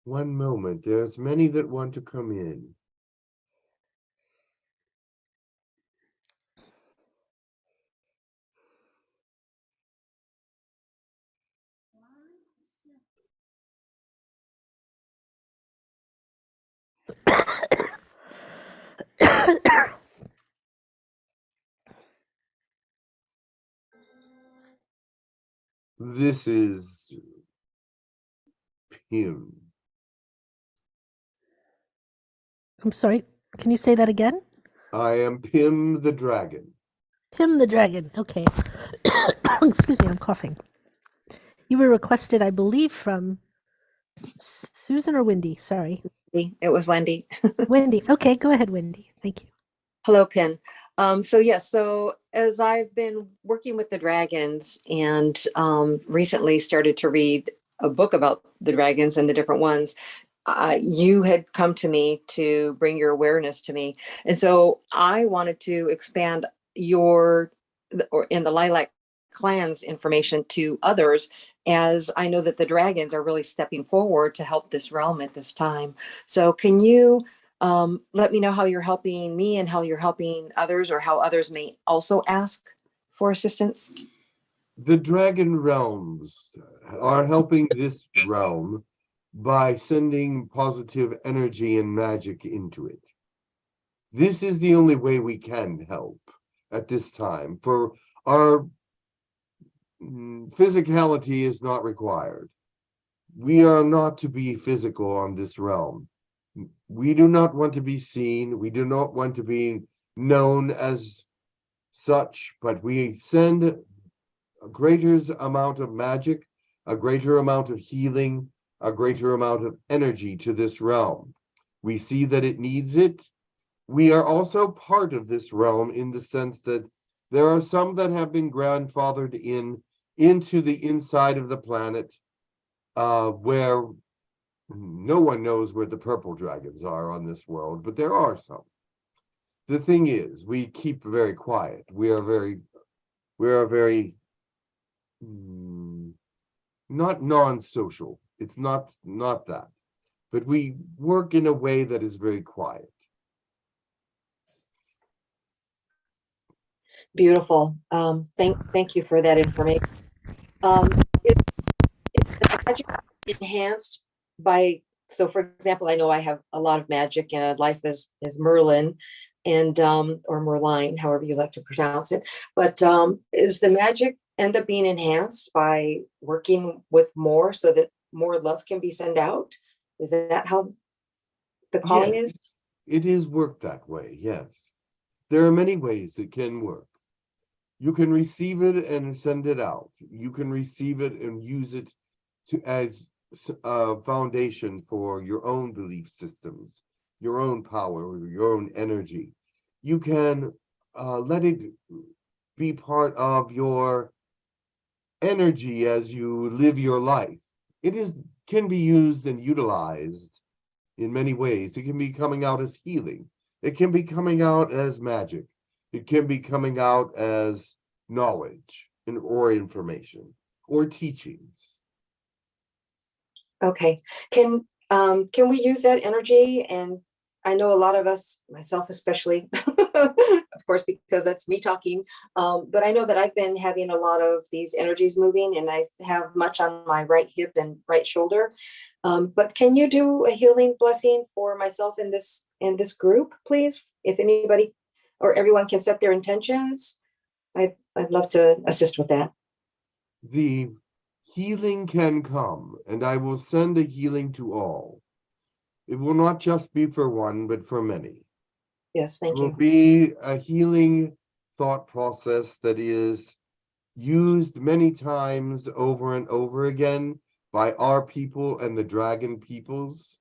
B: One moment, there's many that want to come in. This is Pim.
A: I'm sorry, can you say that again?
B: I am Pim the Dragon.
A: Pim the Dragon, okay. Excuse me, I'm coughing. You were requested, I believe, from Susan or Wendy, sorry.
H: It was Wendy.
A: Wendy, okay, go ahead, Wendy, thank you.
H: Hello, Pin. So as I've been working with the dragons and recently started to read a book about the dragons and the different ones, you had come to me to bring your awareness to me. And so I wanted to expand in the Lilac Clan's information to others, as I know that the dragons are really stepping forward to help this realm at this time. So can you let me know how you're helping me and how you're helping others, or how others may also ask for assistance?
B: The dragon realms are helping this realm by sending positive energy and magic into it. This is the only way we can help at this time. For our physicality is not required. We are not to be physical on this realm. We do not want to be seen. We do not want to be known as such, but we send a greater amount of magic, a greater amount of healing, a greater amount of energy to this realm. We see that it needs it. We are also part of this realm in the sense that there are some that have been grandfathered into the inside of the planet, where no one knows where the purple dragons are on this world, but there are some. The thing is, we keep very quiet. We are very not non-social. It's not that, but we work in a way that is very quiet.
H: Beautiful. Thank you for that information. Is the magic enhanced by, so for example, I know I have a lot of magic and a life as Merlin. and or Merline, however you like to pronounce it. But is the magic end up being enhanced by working with more so that more love can be sent out? Is that how the calling
B: Yes,
H: is?
B: it is worked that way, yes. There are many ways it can work. You can receive it and send it out. You can receive it and use it as a foundation for your own belief systems, your own power, your own energy. You can let it be part of your energy as you live your life. It can be used and utilized in many ways. It can be coming out as healing. It can be coming out as magic. It can be coming out as knowledge or information or teachings.
H: Okay. Can we use that energy? And I know a lot of us, myself especially, of course, because that's me talking. But I know that I've been having a lot of these energies moving, and I have much on my right hip and right shoulder. But can you do a healing blessing for myself in this group, please? If anybody or everyone can set their intentions, I'd love to assist with that.
B: The healing can come, and I will send a healing to all. It will not just be for one, but for many.
H: Yes, thank
B: you. It
H: you.
B: will be a healing thought process that is used many times over and over again by our people and the dragon peoples.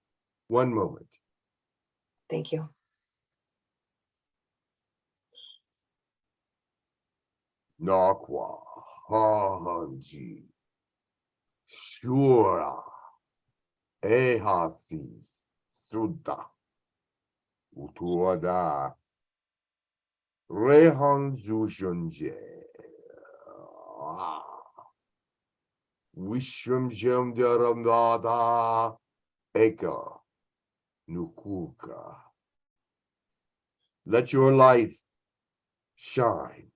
B: One moment.
H: Thank you.
B: Nakwa Hahanji Shura Ehasi Sudha Utuada Rehan Zushunje Wisham Jem Deramnada Eka Nukuka. Let your light shine.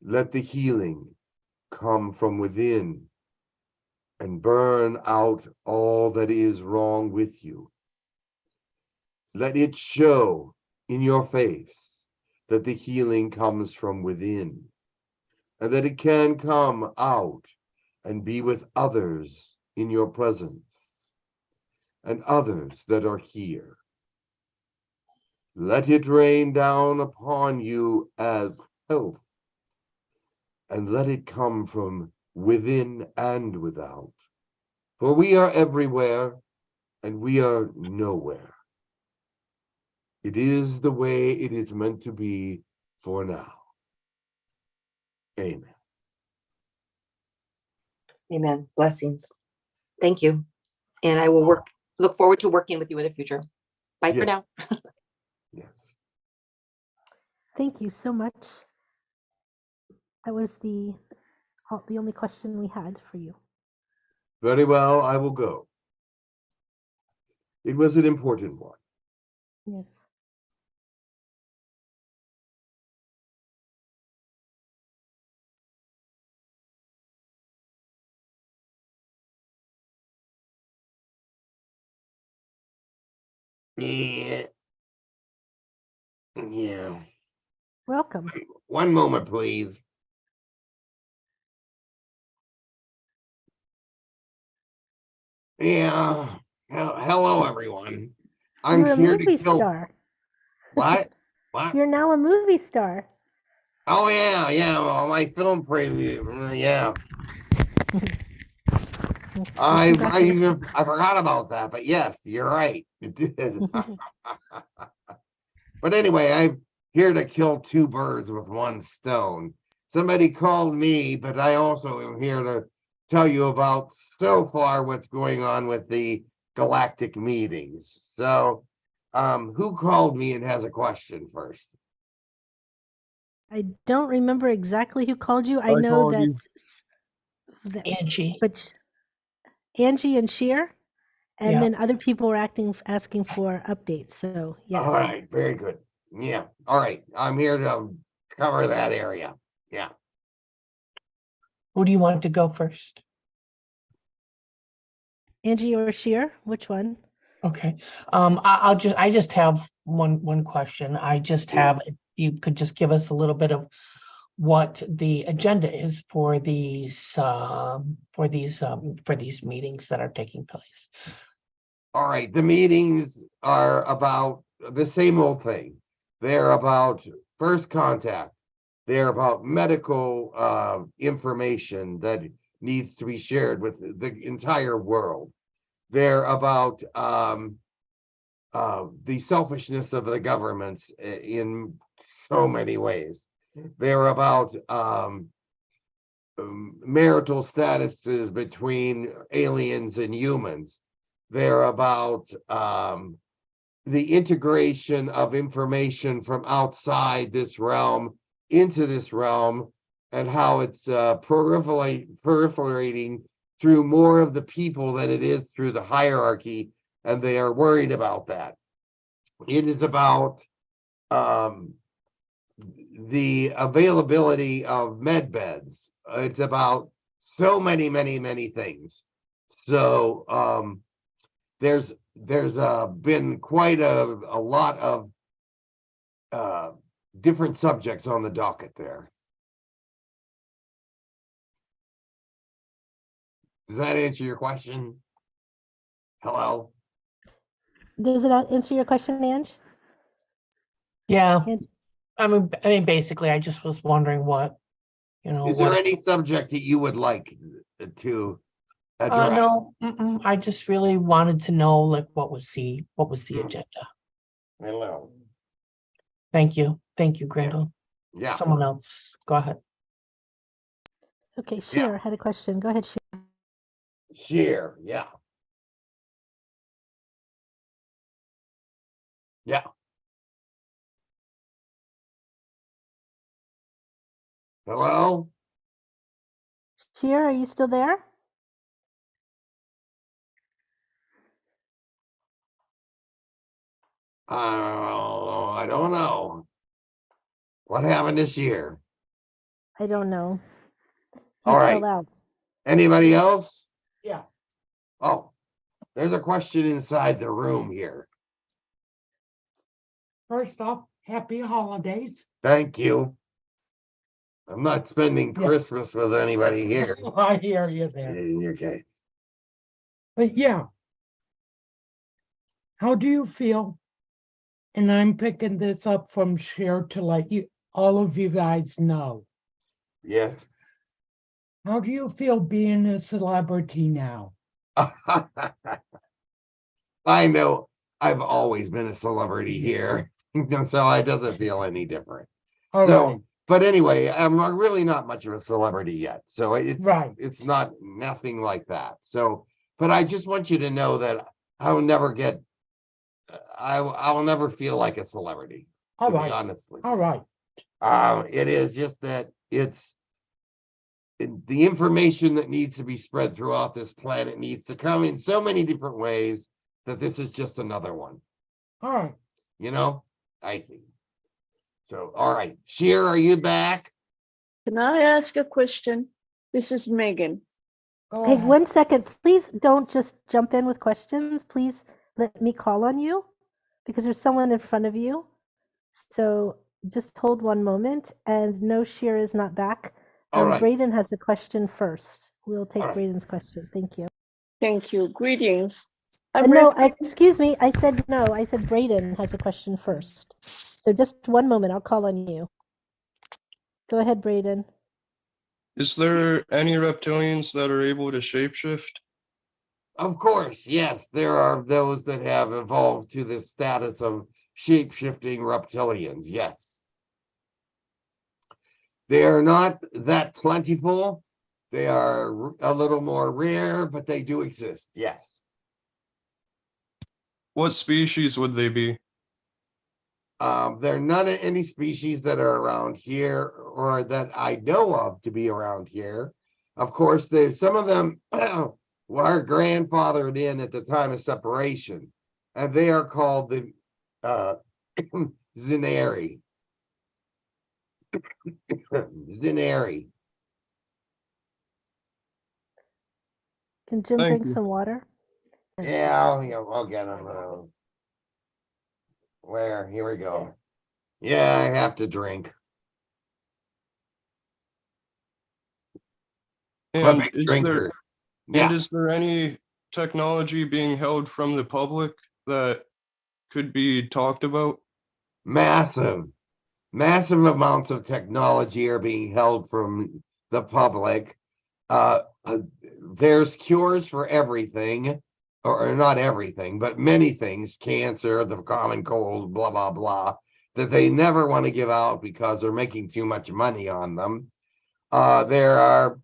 B: Let the healing come from within and burn out all that is wrong with you. Let it show in your face that the healing comes from within, and that it can come out and be with others in your presence and others that are here. Let it rain down upon you as health, and let it come from within and without. For we are everywhere, and we are nowhere. It is the way it is meant to be for now. Amen.
H: Amen. Blessings. Thank you. And I will look forward to working with you in the future. Bye for now.
B: Yes.
A: Thank you so much. That was the only question we had for you.
B: Very well, I will go. It was an important one.
A: Yes.
B: Yeah. Yeah.
A: Welcome.
B: One moment, please. Yeah. Hello, everyone. I'm
A: You're a
B: here to
A: movie
B: kill.
A: star.
B: What? What?
A: You're now a movie star.
B: Oh yeah, yeah. Well, my film preview. Yeah. I forgot about that, but yes, you're right. It did. But anyway, I'm here to kill two birds with one stone. Somebody called me, but I also am here to tell you about so far what's going on with the galactic meetings. So, who called me and has a question first?
A: I don't remember exactly who called you. I
G: I
A: know
G: called
A: that,
G: you.
C: Angie.
A: but Angie and Sheer, and
C: Yeah.
A: then other people were asking for updates. So yes.
B: All right, very good. Yeah, all right. I'm here to cover that area. Yeah.
C: Who do you want to go first?
A: Angie or Sheer, which one?
C: Okay. I just have one question. I just have, if you could just give us a little bit of what the agenda is for these meetings that are taking place.
B: All right, the meetings are about the same old thing. They're about first contact. They're about medical information that needs to be shared with the entire world. They're about the selfishness of the governments in so many ways. They're about marital statuses between aliens and humans. They're about the integration of information from outside this realm into this realm, and how it's proliferating through more of the people than it is through the hierarchy, and they are worried about that. It is about the availability of med beds. It's about so many things. So there's been quite a lot of different subjects on the docket there. Does that answer your question? Hello?
A: Does it answer your question, Ange?
C: Yeah.
A: Ange?
C: I mean, basically, I just was wondering what,
B: Is there any subject that you would like to address?
C: No, I just really wanted to know, like, what was the agenda.
B: Hello.
C: Thank you, Grendel.
B: Yeah.
C: Someone else, go ahead.
A: Okay, Sheer had a question. Go ahead, Sheer.
B: Sheer, yeah. Yeah. Hello?
A: Sheer, are you still there?
B: I don't know. What happened this year?
A: I don't know. He
B: All right.
A: fell out.
B: Anybody else?
C: Yeah.
B: Oh, there's a question inside the room here.
M: First off, happy holidays.
B: Thank you. I'm not spending Christmas with anybody here.
M: I hear you there.
B: Okay.
M: But yeah, how do you feel? And I'm picking this up from Cher to let all of you guys know.
B: Yes.
M: How do you feel being a celebrity now?
B: I know I've always been a celebrity here, so it doesn't feel any different.
M: All right.
B: But anyway, I'm really not much of a celebrity yet, so it's not nothing like that. So, but I just want you to know that I will never get, I will never feel like a celebrity.
M: All
B: to
M: right.
B: be honest with you.
M: All right.
B: It is just that the information that needs to be spread throughout this planet needs to come in so many different ways that this is just another one.
M: All right.
B: You know, I think. So, all right. Sheer, are you back?
N: Can I ask a question? This is Megan.
A: Hey, 1 second. Please don't just jump in with questions. Please let me call on you because there's someone in front of you. So just hold one moment. And no, Sheer is not back.
B: All right.
A: Braden has a question first. We'll take
B: All right.
A: Braden's question. Thank you.
N: Thank you. Greetings.
A: Excuse me. I said no. I said Braden has a question first. So just 1 moment. I'll call on you. Go ahead, Braden.
G: Is there any reptilians that are able to shapeshift?
B: Of course, yes. There are those that have evolved to the status of shape-shifting reptilians, yes. They are not that plentiful. They are a little more rare, but they do exist, yes.
G: What species would they be?
B: They're not any species that are around here or that I know of to be around here. Of course, there's some of them were grandfathered in at the time of separation, and they are called the Zinari. Zinari.
A: Can Jim
G: Thank
A: bring
G: you.
A: some water?
B: Yeah, I'll get them. Where? Here we go. Yeah, I have to drink. I'm a
G: And
B: big
G: is there
B: drinker. Yeah.
G: is there any technology being held from the public that could be talked about?
B: Massive amounts of technology are being held from the public. There's cures for everything, or not everything, but many things, cancer, the common cold, blah, blah, blah, that they never want to give out because they're making too much money on them. There are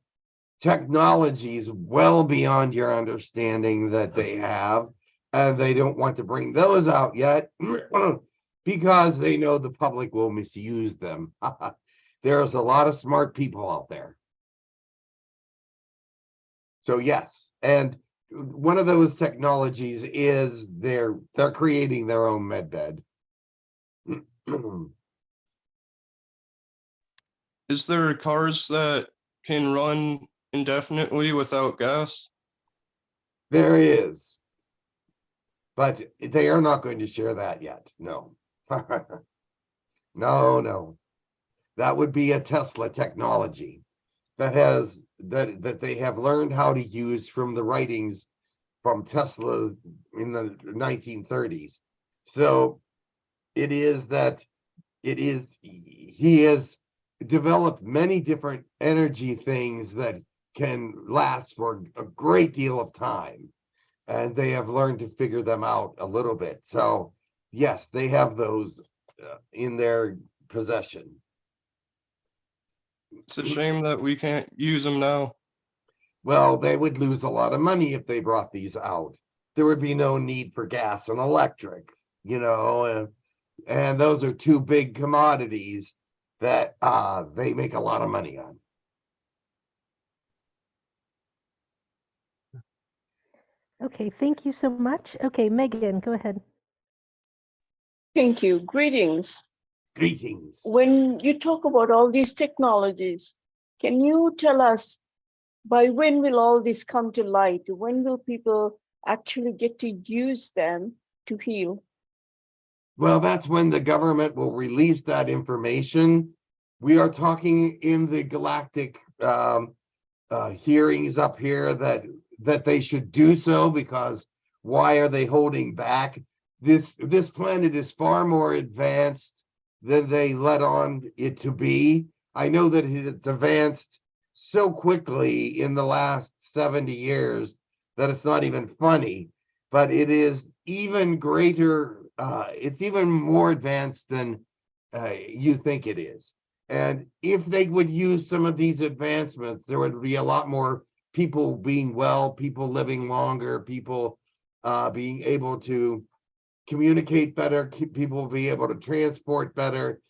B: technologies well beyond your understanding that they have, and they don't want to bring those out yet because they know the public will misuse them. There's a lot of smart people out there. So yes, and one of those technologies is they're creating their own med bed.
G: Is there cars that can run indefinitely without gas?
B: There is, but they are not going to share that yet. No. No. That would be a Tesla technology that has that they have learned how to use from the writings from Tesla in the 1930s. So it is that he has developed many different energy things that can last for a great deal of time, and they have learned to figure them out a little bit. So yes, they have those in their possession.
G: It's a shame that we can't use them now.
B: Well, they would lose a lot of money if they brought these out. There would be no need for gas and electric, and those are two big commodities that they make a lot of money on.
A: Okay, thank you so much. Okay, Megan, go ahead.
N: Thank you. Greetings.
B: Greetings.
N: When you talk about all these technologies, can you tell us by when will all this come to light? When will people actually get to use them to heal?
B: Well, that's when the government will release that information. We are talking in the Galactic hearings up here that they should do so, because why are they holding back? This planet is far more advanced than they let on it to be. I know that it's advanced so quickly in the last 70 years that it's not even funny, but it is even greater. It's even more advanced than you think it is. And if they would use some of these advancements, there would be a lot more people being well, people living longer, people being able to communicate better, people be able to transport better.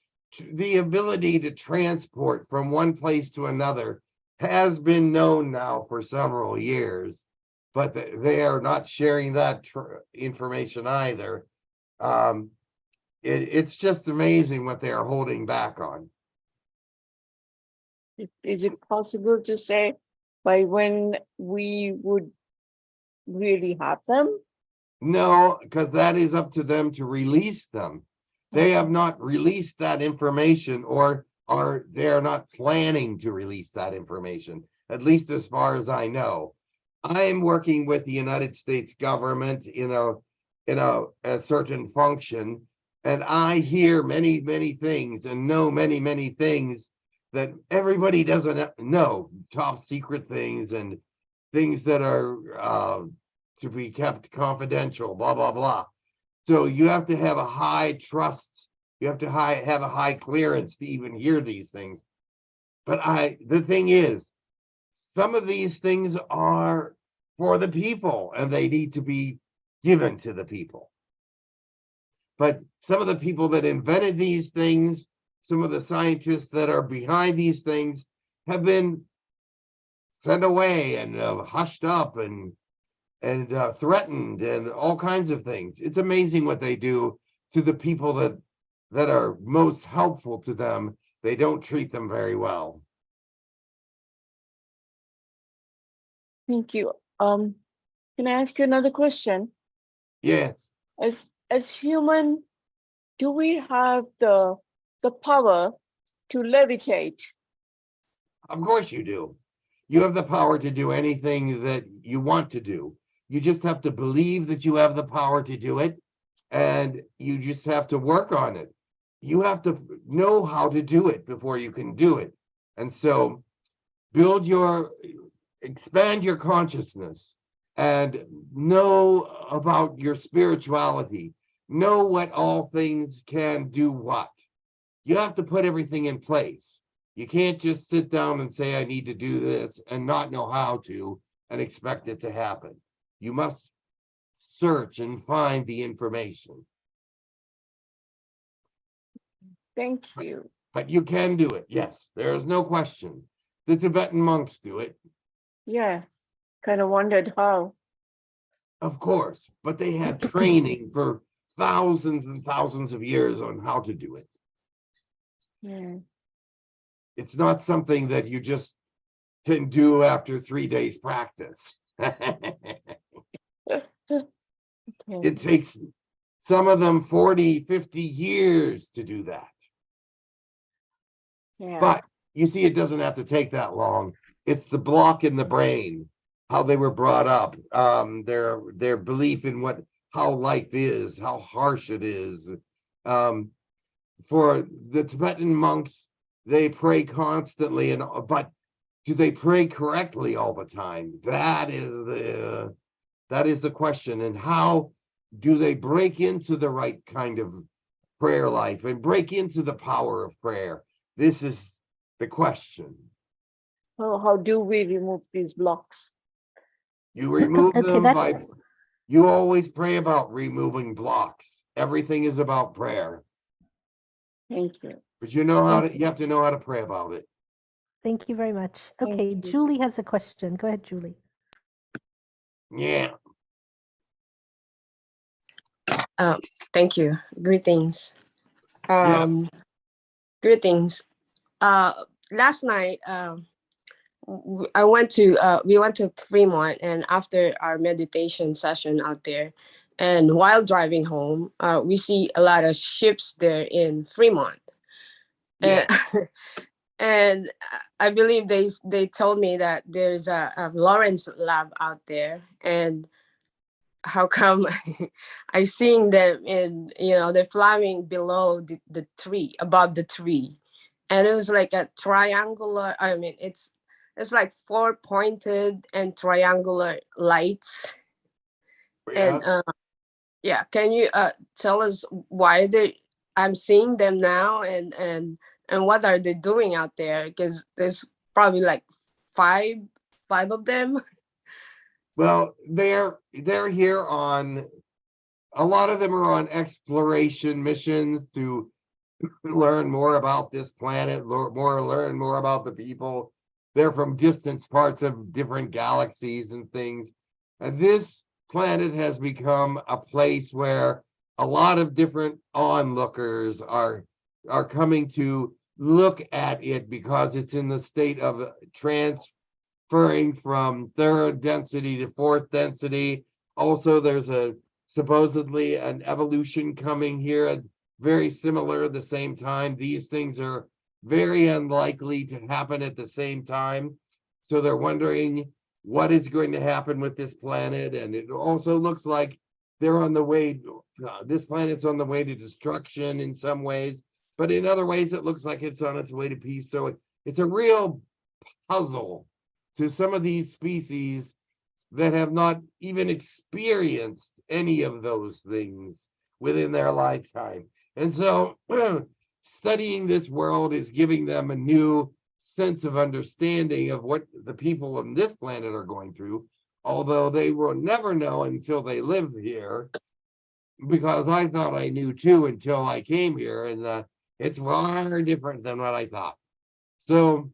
B: The ability to transport from one place to another has been known now for several years, but they are not sharing that information either. It's just amazing what they are holding back on.
N: Is it possible to say by when we would really have them?
B: No, because that is up to them to release them. They have not released that information, or they are not planning to release that information, at least as far as I know. I am working with the United States government in a certain function, and I hear many, many things and know many, many things that everybody doesn't know, top secret things and things that are to be kept confidential, blah, blah, blah. So you have to have a high trust. You have to have a high clearance to even hear these things. But the thing is, some of these things are for the people and they need to be given to the people. But some of the people that invented these things, some of the scientists that are behind these things have been sent away and hushed up and threatened and all kinds of things. It's amazing what they do to the people that are most helpful to them. They don't treat them very well.
N: Thank you. Can Can I ask you another question?
B: Yes.
N: As human, do we have the power to levitate?
B: Of course you do. You have the power to do anything that you want to do. You just have to believe that you have the power to do it, and you just have to work on it. You have to know how to do it before you can do it. And so expand your consciousness and know about your spirituality. Know what all things can do what. You have to put everything in place. You can't just sit down and say, I need to do this and not know how to and expect it to happen. You must search and find the information.
N: Thank you.
B: But you can do it. Yes, there is no question. The Tibetan monks do it.
N: Yeah, kind of wondered how.
B: Of course, but they had training for thousands and thousands of years on how to do it.
N: Yeah.
B: It's not something that you just can do after 3 days practice. It takes some of them 40, 50 years to do that.
N: Yeah.
B: But you see, it doesn't have to take that long. It's the block in the brain, how they were brought up, their belief in how life is, how harsh it is. For the Tibetan monks, they pray constantly, but do they pray correctly all the time? That is the question. And how do they break into the right kind of prayer life and break into the power of prayer? This is the question.
N: Well, how do we remove these blocks?
B: You remove
A: Okay,
B: them
A: that's-
B: you always pray about removing blocks. Everything is about prayer.
N: Thank you.
B: But you have to know how to pray about it.
A: Thank you very much.
N: Thank
A: Okay,
N: you.
A: Julie has a question. Go ahead, Julie.
B: Yeah.
O: Thank you. Greetings.
B: Yeah.
O: Greetings. Last night, we went to Fremont, and after our meditation session out there, and while driving home, we see a lot of ships there in Fremont.
B: Yeah.
O: And I believe they told me that there's a Lawrence lab out there, and how come I seeing them in, they're flying below the tree, above the tree, and it was like a triangular. I mean, it's like 4 pointed and triangular lights.
B: Yeah.
O: And yeah, can you tell us why I'm seeing them now, and what are they doing out there? Because there's probably like five of them.
B: Well, they're here on, a lot of them are on exploration missions to learn more about this planet, learn more about the people. They're from distant parts of different galaxies and things. And this planet has become a place where a lot of different onlookers are coming to look at it, because it's in the state of transferring from third density to fourth density. Also, there's supposedly an evolution coming here at very similar at the same time. These things are very unlikely to happen at the same time. So they're wondering what is going to happen with this planet. And it also looks like they're on the way, this planet's on the way to destruction in some ways, but in other ways, it looks like it's on its way to peace. So it's a real puzzle to some of these species that have not even experienced any of those things within their lifetime. And so studying this world is giving them a new sense of understanding of what the people on this planet are going through, although they will never know until they live here, because I thought I knew too until I came here, and it's far different than what I thought. So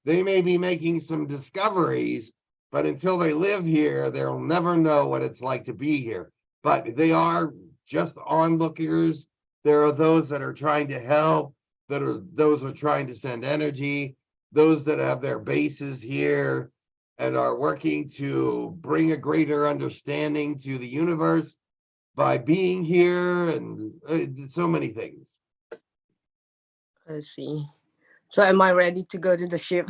B: they may be making some discoveries, but until they live here, they'll never know what it's like to be here. But they are just onlookers. There are those that are trying to help, those are trying to send energy, those that have their bases here. and are working to bring a greater understanding to the universe by being here, and so many things.
O: I see. So am I ready to go to the ship?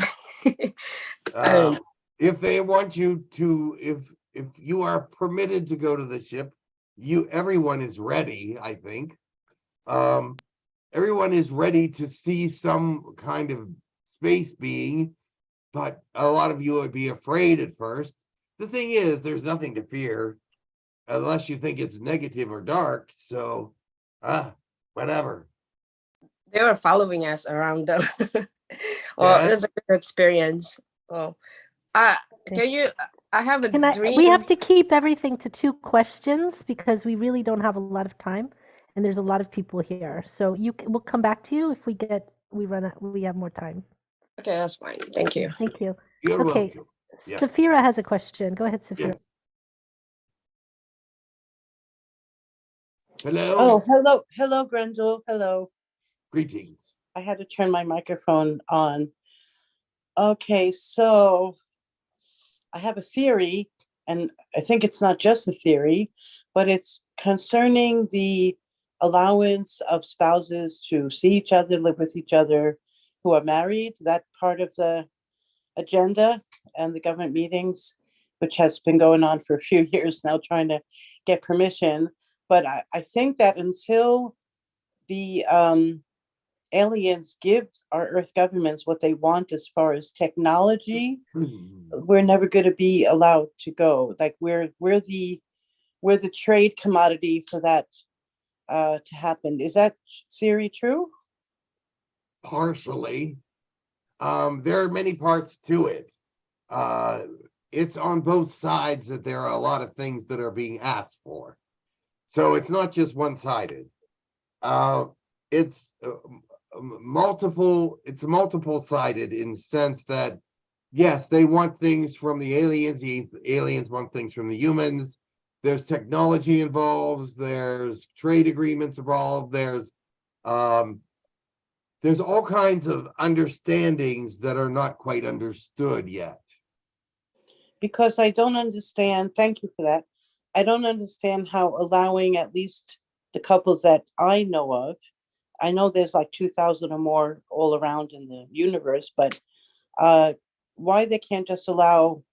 B: If they want you to, if you are permitted to go to the ship, everyone is ready, I think. Everyone is ready to see some kind of space being, but a lot of you would be afraid at first. The thing is, there's nothing to fear unless you think it's negative or dark. So, whatever.
O: They were following us around though. Well, it was a good experience. Well, can you? I have a dream.
A: We have to keep everything to 2 questions because we really don't have a lot of time, and there's a lot of people here. So we'll come back to you if we have more time.
O: Okay, that's fine. Thank you.
A: Thank you.
B: You're
A: okay.
B: welcome. Yeah.
A: Safira has a question. Go ahead, Safira.
B: Yes. Hello.
P: Oh, hello, Grendel. Hello.
B: Greetings.
P: I had to turn my microphone on. Okay, so I have a theory, and I think it's not just a theory, but it's concerning the allowance of spouses to see each other, live with each other, who are married. That part of the agenda and the government meetings, which has been going on for a few years now, trying to get permission. But I think that until the aliens give our Earth governments what they want as far as technology, we're never going to be allowed to go. Like we're the trade commodity for that to happen. Is that theory true?
B: Partially. There are many parts to it. It's on both sides that there are a lot of things that are being asked for. So it's not just one-sided. It's multiple-sided in the sense that, yes, they want things from the aliens want things from the humans. There's technology involved, there's trade agreements involved, there's all kinds of understandings that are not quite understood yet.
P: Because I don't understand, thank you for that. I don't understand how allowing at least the couples that I know of, I know there's like 2,000 or more all around in the universe, but why they can't just allow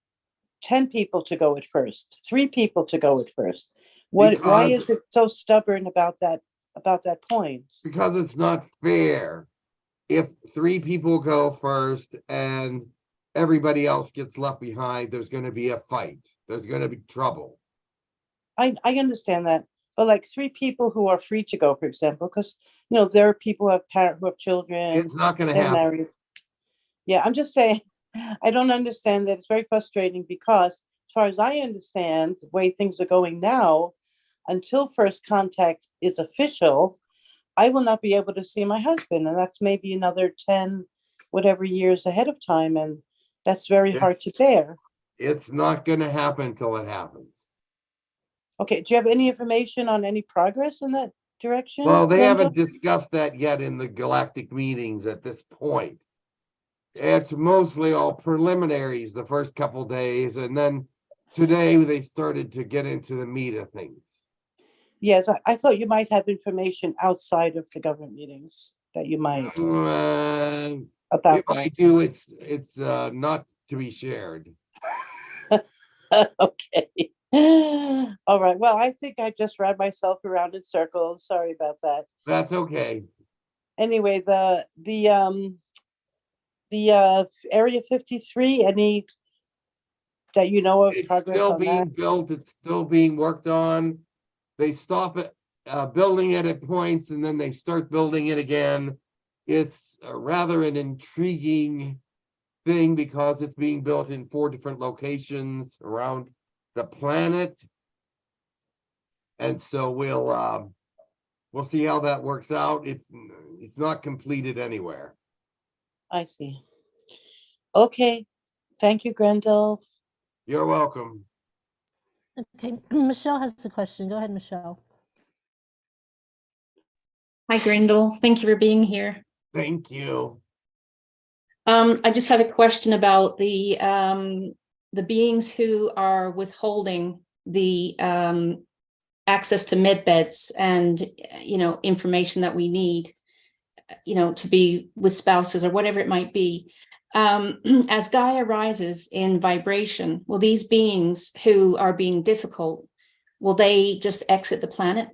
P: 10 people to go at first, 3 people to go at first? Why is it so stubborn about that point?
B: Because it's not fair. If 3 people go first and everybody else gets left behind, there's going to be a fight. There's going to be trouble.
P: I understand that, but like 3 people who are free to go, for example, because there are people who have children.
B: It's not going to happen.
P: Married. Yeah, I'm just saying, I don't understand that. It's very frustrating because, as far as I understand, the way things are going now, until first contact is official, I will not be able to see my husband, and that's maybe another 10 whatever years ahead of time, and that's very hard to bear.
B: It's not going to happen until it happens.
P: Okay, do you have any information on any progress in that direction?
B: Well, they haven't discussed that yet in the galactic meetings at this point. It's mostly all preliminaries the first couple days, and then today they started to get into the meat of things.
P: Yes, I thought you might have information outside of the government meetings that you might. About
B: if I do, it's not to be shared.
P: Okay. All right. Well, I think I just ran myself around in circles. Sorry about that.
B: That's okay.
P: Anyway, the Area 53, any that you know of progress
B: still
P: on
B: being
P: that?
B: built. It's still being worked on. They stop it, building it at points, and then they start building it again. It's rather an intriguing thing because it's being built in 4 different locations around the planet, and so we'll see how that works out. It's not completed anywhere.
P: I see. Okay. Thank you, Grendel.
B: You're welcome.
A: Okay, Michelle has a question. Go ahead, Michelle.
F: Hi, Grendel. Thank you for being here.
B: Thank you.
F: I just have a question about the the beings who are withholding the access to med beds and, information that we need, to be with spouses or whatever it might be. As Gaia rises in vibration, will these beings who are being difficult, will they just exit the planet?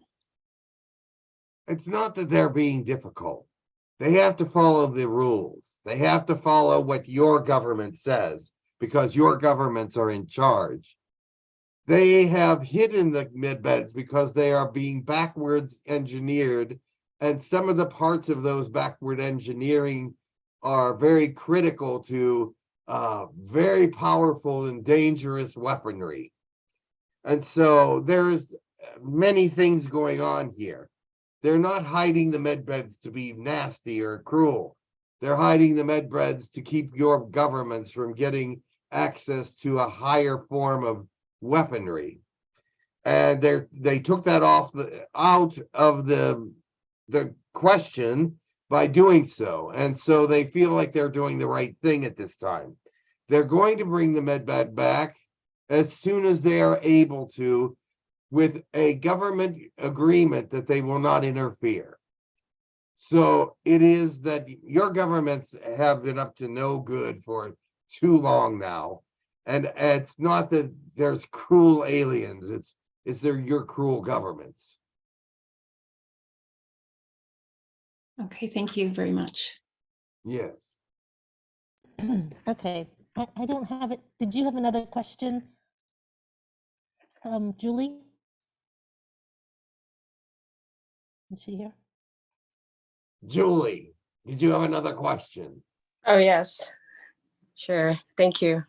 B: It's not that they're being difficult. They have to follow the rules. They have to follow what your government says, because your governments are in charge. They have hidden the medbeds because they are being backwards engineered, and some of the parts of those backward engineering are very critical to very powerful and dangerous weaponry. And so there's many things going on here. They're not hiding the medbeds to be nasty or cruel. They're hiding the medbeds to keep your governments from getting access to a higher form of weaponry. And they took that out of the question by doing so. And so they feel like they're doing the right thing at this time. They're going to bring the medbed back as soon as they are able to, with a government agreement that they will not interfere. So it is that your governments have been up to no good for too long now. And it's not that there's cruel aliens, it's your cruel governments.
F: Okay, thank you very much.
B: Yes.
A: Okay, I don't have it. Did you have another question, Julie? Is she here?
B: Julie, did you have another question?
O: Oh, yes. Sure. Thank you.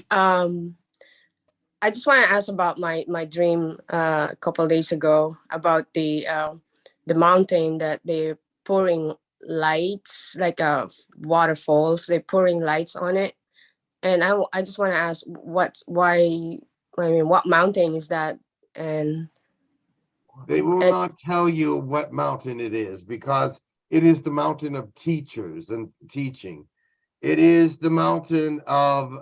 O: I just want to ask about my dream a couple of days ago about the mountain that they're pouring lights, like waterfalls. They're pouring lights on it, and I just want to ask what mountain is that? And
B: they will not tell you what mountain it is, because it is the mountain of teachers and teaching. It is the mountain of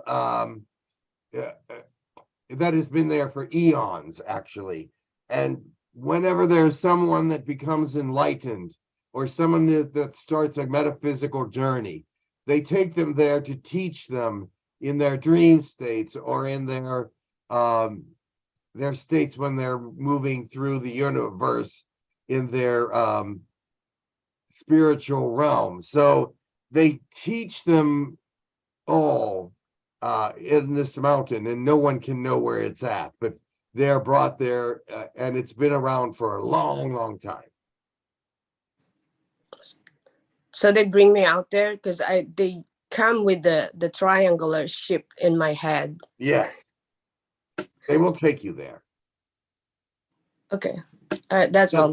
B: that has been there for eons, actually. And whenever there's someone that becomes enlightened, or someone that starts a metaphysical journey, they take them there to teach them in their dream states, or in their states when they're moving through the universe in their spiritual realm. So they teach them all in this mountain, and no one can know where it's at, but they're brought there, and it's been around for a long, long time.
O: So they bring me out there because they come with the triangular ship in my head.
B: Yes, they will take you there.
O: Okay, that's all.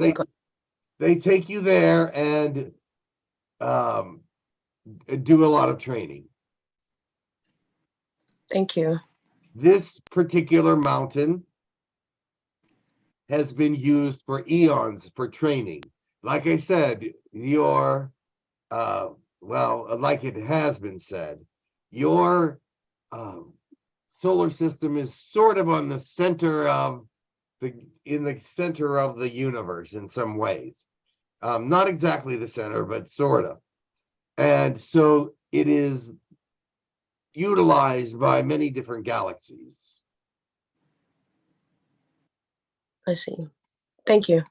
B: They take you there and do a lot of training.
O: Thank you.
B: This particular mountain has been used for eons for training. Like I said, your like it has been said, your solar system is sort of on the center of in the center of the universe in some ways. Not exactly the center, but sort of. And so it is utilized by many different galaxies.
O: I see. Thank you.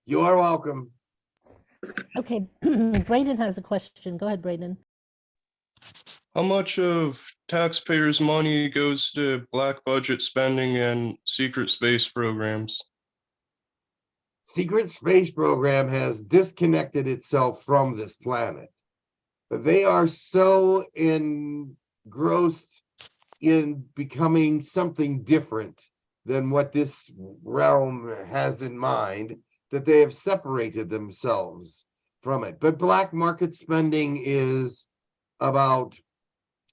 B: You are welcome.
A: Okay, Brayden has a question. Go ahead, Brayden.
G: How much of taxpayers' money goes to black budget spending and secret space programs?
B: Secret space program has disconnected itself from this planet. They are so engrossed in becoming something different than what this realm has in mind that they have separated themselves from it. But black market spending is about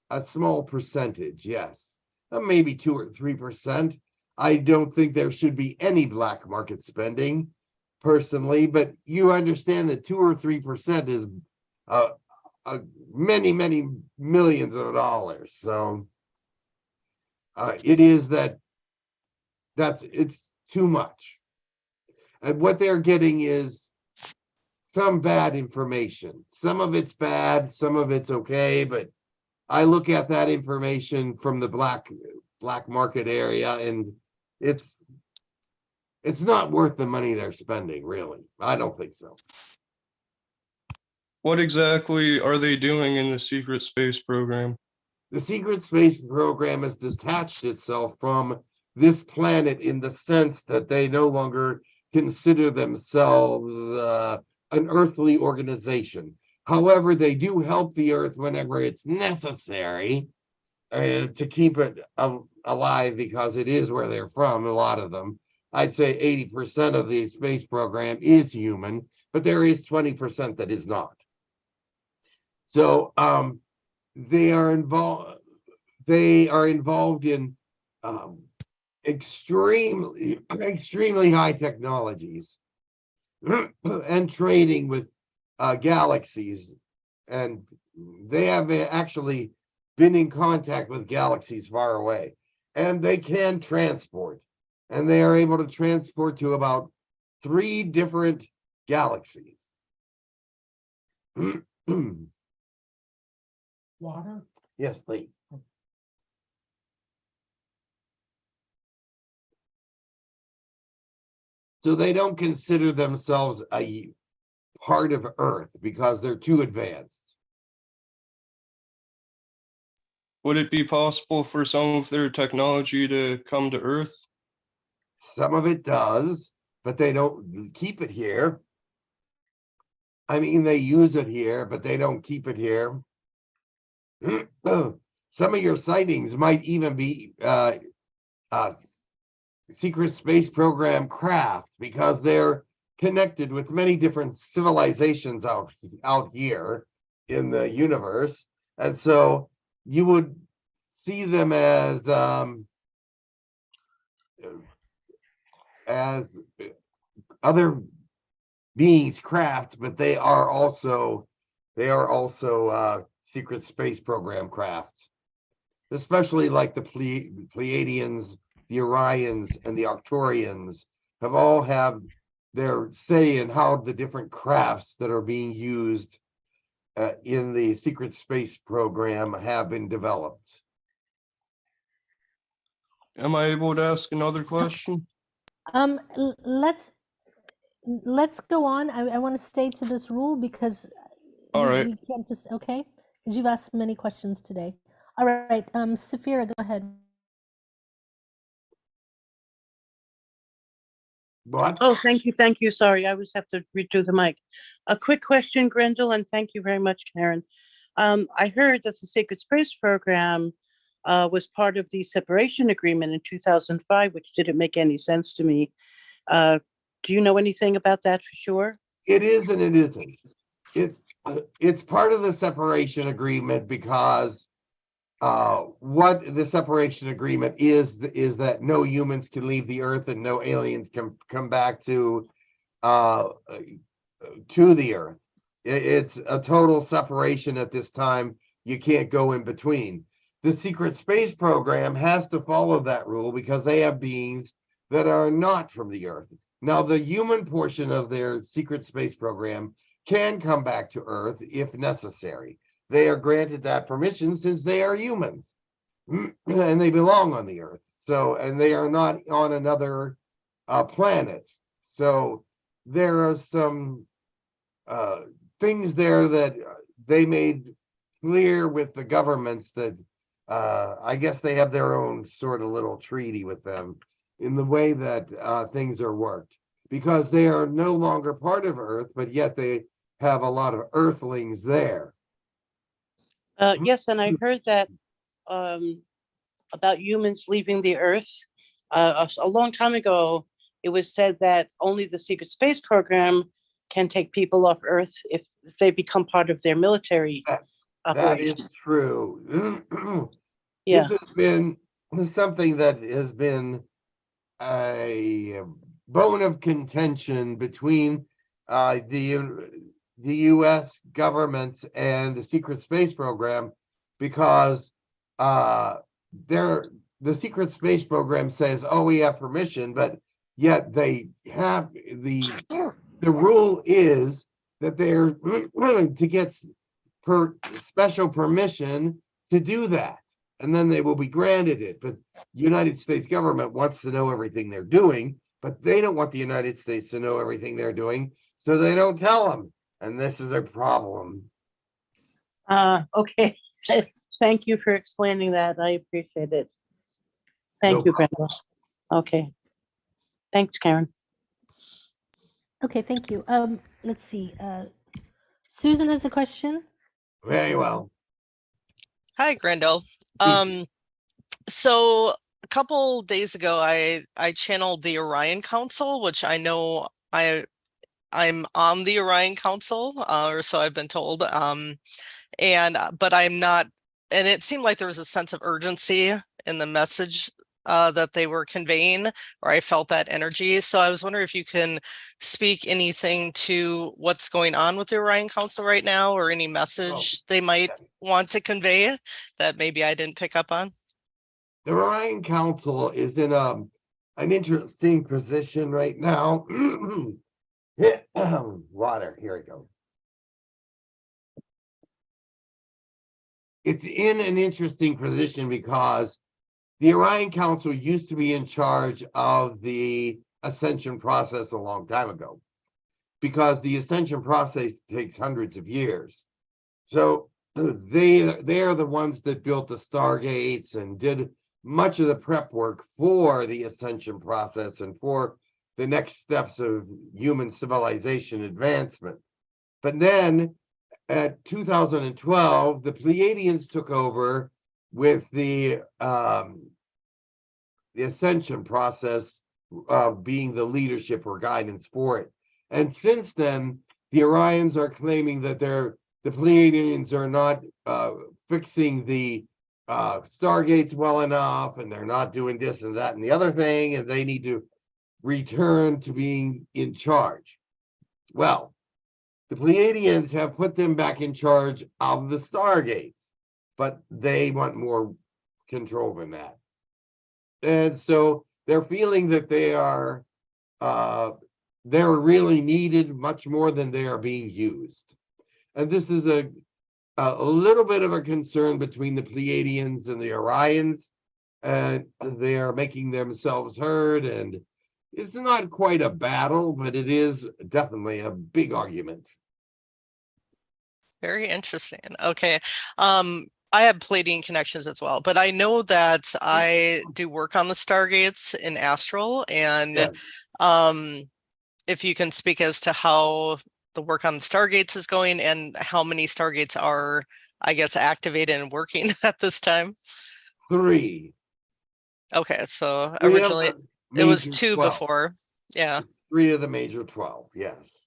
B: a small percentage, yes, maybe 2 or 3%. I don't think there should be any black market spending personally, but you understand that 2 or 3% is many, many millions of dollars. So it is it's too much. And what they're getting is some bad information. Some of it's bad, some of it's okay, but I look at that information from the black market area, and it's not worth the money they're spending, really. I don't think so.
G: What exactly are they doing in the secret space program?
B: The secret space program has detached itself from this planet in the sense that they no longer consider themselves an earthly organization. However, they do help the Earth whenever it's necessary to keep it alive, because it is where they're from, a lot of them. I'd say 80% of the space program is human, but there is 20% that is not. So they are involved in extremely high technologies and trading with galaxies, and they have actually been in contact with galaxies far away, and they can transport, and they are able to transport to about 3 different galaxies.
M: Water?
B: Yes, please. So they don't consider themselves a part of Earth because they're too advanced.
G: Would it be possible for some of their technology to come to Earth?
B: Some of it does, but they don't keep it here. I mean, they use it here, but they don't keep it here. Some of your sightings might even be secret space program craft, because they're connected with many different civilizations out here in the universe, and so you would see them as other beings craft, but they are also secret space program crafts, especially like the Pleiadians, the Orions, and the Arcturians have their say in how the different crafts that are being used in the secret space program have been developed.
G: Am I able to ask another question?
A: Let's go on. I want to stay to this rule because
G: All right.
A: we can't just, okay? Because you've asked many questions today. All right, Saphira, go ahead.
B: What?
P: Oh, thank you. Sorry, I always have to read through the mic. A quick question, Grendel, and thank you very much, Karen. I heard that the Sacred Space Program was part of the separation agreement in 2005, which didn't make any sense to me. Do you know anything about that for sure?
B: It is and it isn't. It's part of the separation agreement because what the separation agreement is that no humans can leave the Earth and no aliens can come back to the Earth. It's a total separation at this time. You can't go in between. The secret space program has to follow that rule because they have beings that are not from the Earth. Now, the human portion of their secret space program can come back to Earth if necessary. They are granted that permission since they are humans and they belong on the Earth. So, and they are not on another planet. So there are some things there that they made clear with the governments that I guess they have their own sort of little treaty with them in the way that things are worked, because they are no longer part of Earth, but yet they have a lot of Earthlings there.
P: Yes, and I heard that about humans leaving the Earth. A long time ago, it was said that only the Secret Space Program can take people off Earth if they become part of their military
B: That is true.
P: Yeah.
B: This has been something that has been a bone of contention between the U.S. government and the secret space program, because the secret space program says, oh, we have permission, but yet they have the rule is that they're to get special permission to do that, and then they will be granted it. But the United States government wants to know everything they're doing, but they don't want the United States to know everything they're doing, so they don't tell them, and this is a problem.
P: Okay. Thank you for explaining that. I appreciate it. Thank you, Brenda. Okay. Thanks, Karen.
A: Okay, thank you. Let's see. Susan has a question.
B: Very well.
L: Hi, Grendel. So a couple days ago, I channeled the Orion Council, which I know I'm on the Orion Council, or so I've been told. But I'm not, and it seemed like there was a sense of urgency in the message that they were conveying, or I felt that energy. So I was wondering if you can speak anything to what's going on with the Orion Council right now, or any message they might want to convey that maybe I didn't pick up on.
B: The Orion Council is in an interesting position right now. Water, here we go. It's in an interesting position because the Orion Council used to be in charge of the ascension process a long time ago, because the ascension process takes hundreds of years. So they are the ones that built the Stargates and did much of the prep work for the ascension process and for the next steps of human civilization advancement. But then at 2012, the Pleiadians took over with the ascension process being the leadership or guidance for it. And since then, the Orions are claiming that the Pleiadians are not fixing the Stargates well enough, and they're not doing this and that and the other thing, and they need to return to being in charge. Well, the Pleiadians have put them back in charge of the Stargates, but they want more control than that. And so they're feeling that they're really needed much more than they are being used. And this is a little bit of a concern between the Pleiadians and the Orions, and they are making themselves heard, and it's not quite a battle, but it is definitely a big argument.
L: Very interesting. Okay. I have Pleiadian connections as well, but I know that I do work on the Stargates in Astral, and if you can speak as to how the work on the Stargates is going and how many Stargates are, I guess, activated and working at this time.
B: 3.
L: Okay, so
B: 3
L: originally it was 2
B: 12.
L: before. Yeah.
B: 3 of the major 12, yes.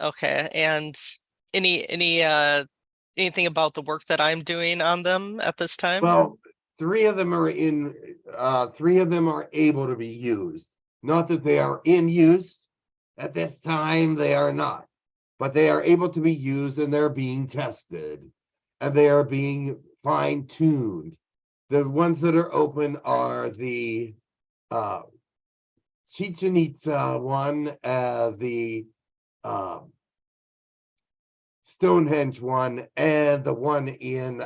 L: Okay, and anything about the work that I'm doing on them at this time?
B: Well, 3 of them are in 3 of them are able to be used. Not that they are in use at this time, they are not, but they are able to be used, and they're being tested, and they are being fine-tuned. The ones that are open are the Chichen Itza one, the Stonehenge one, and the one in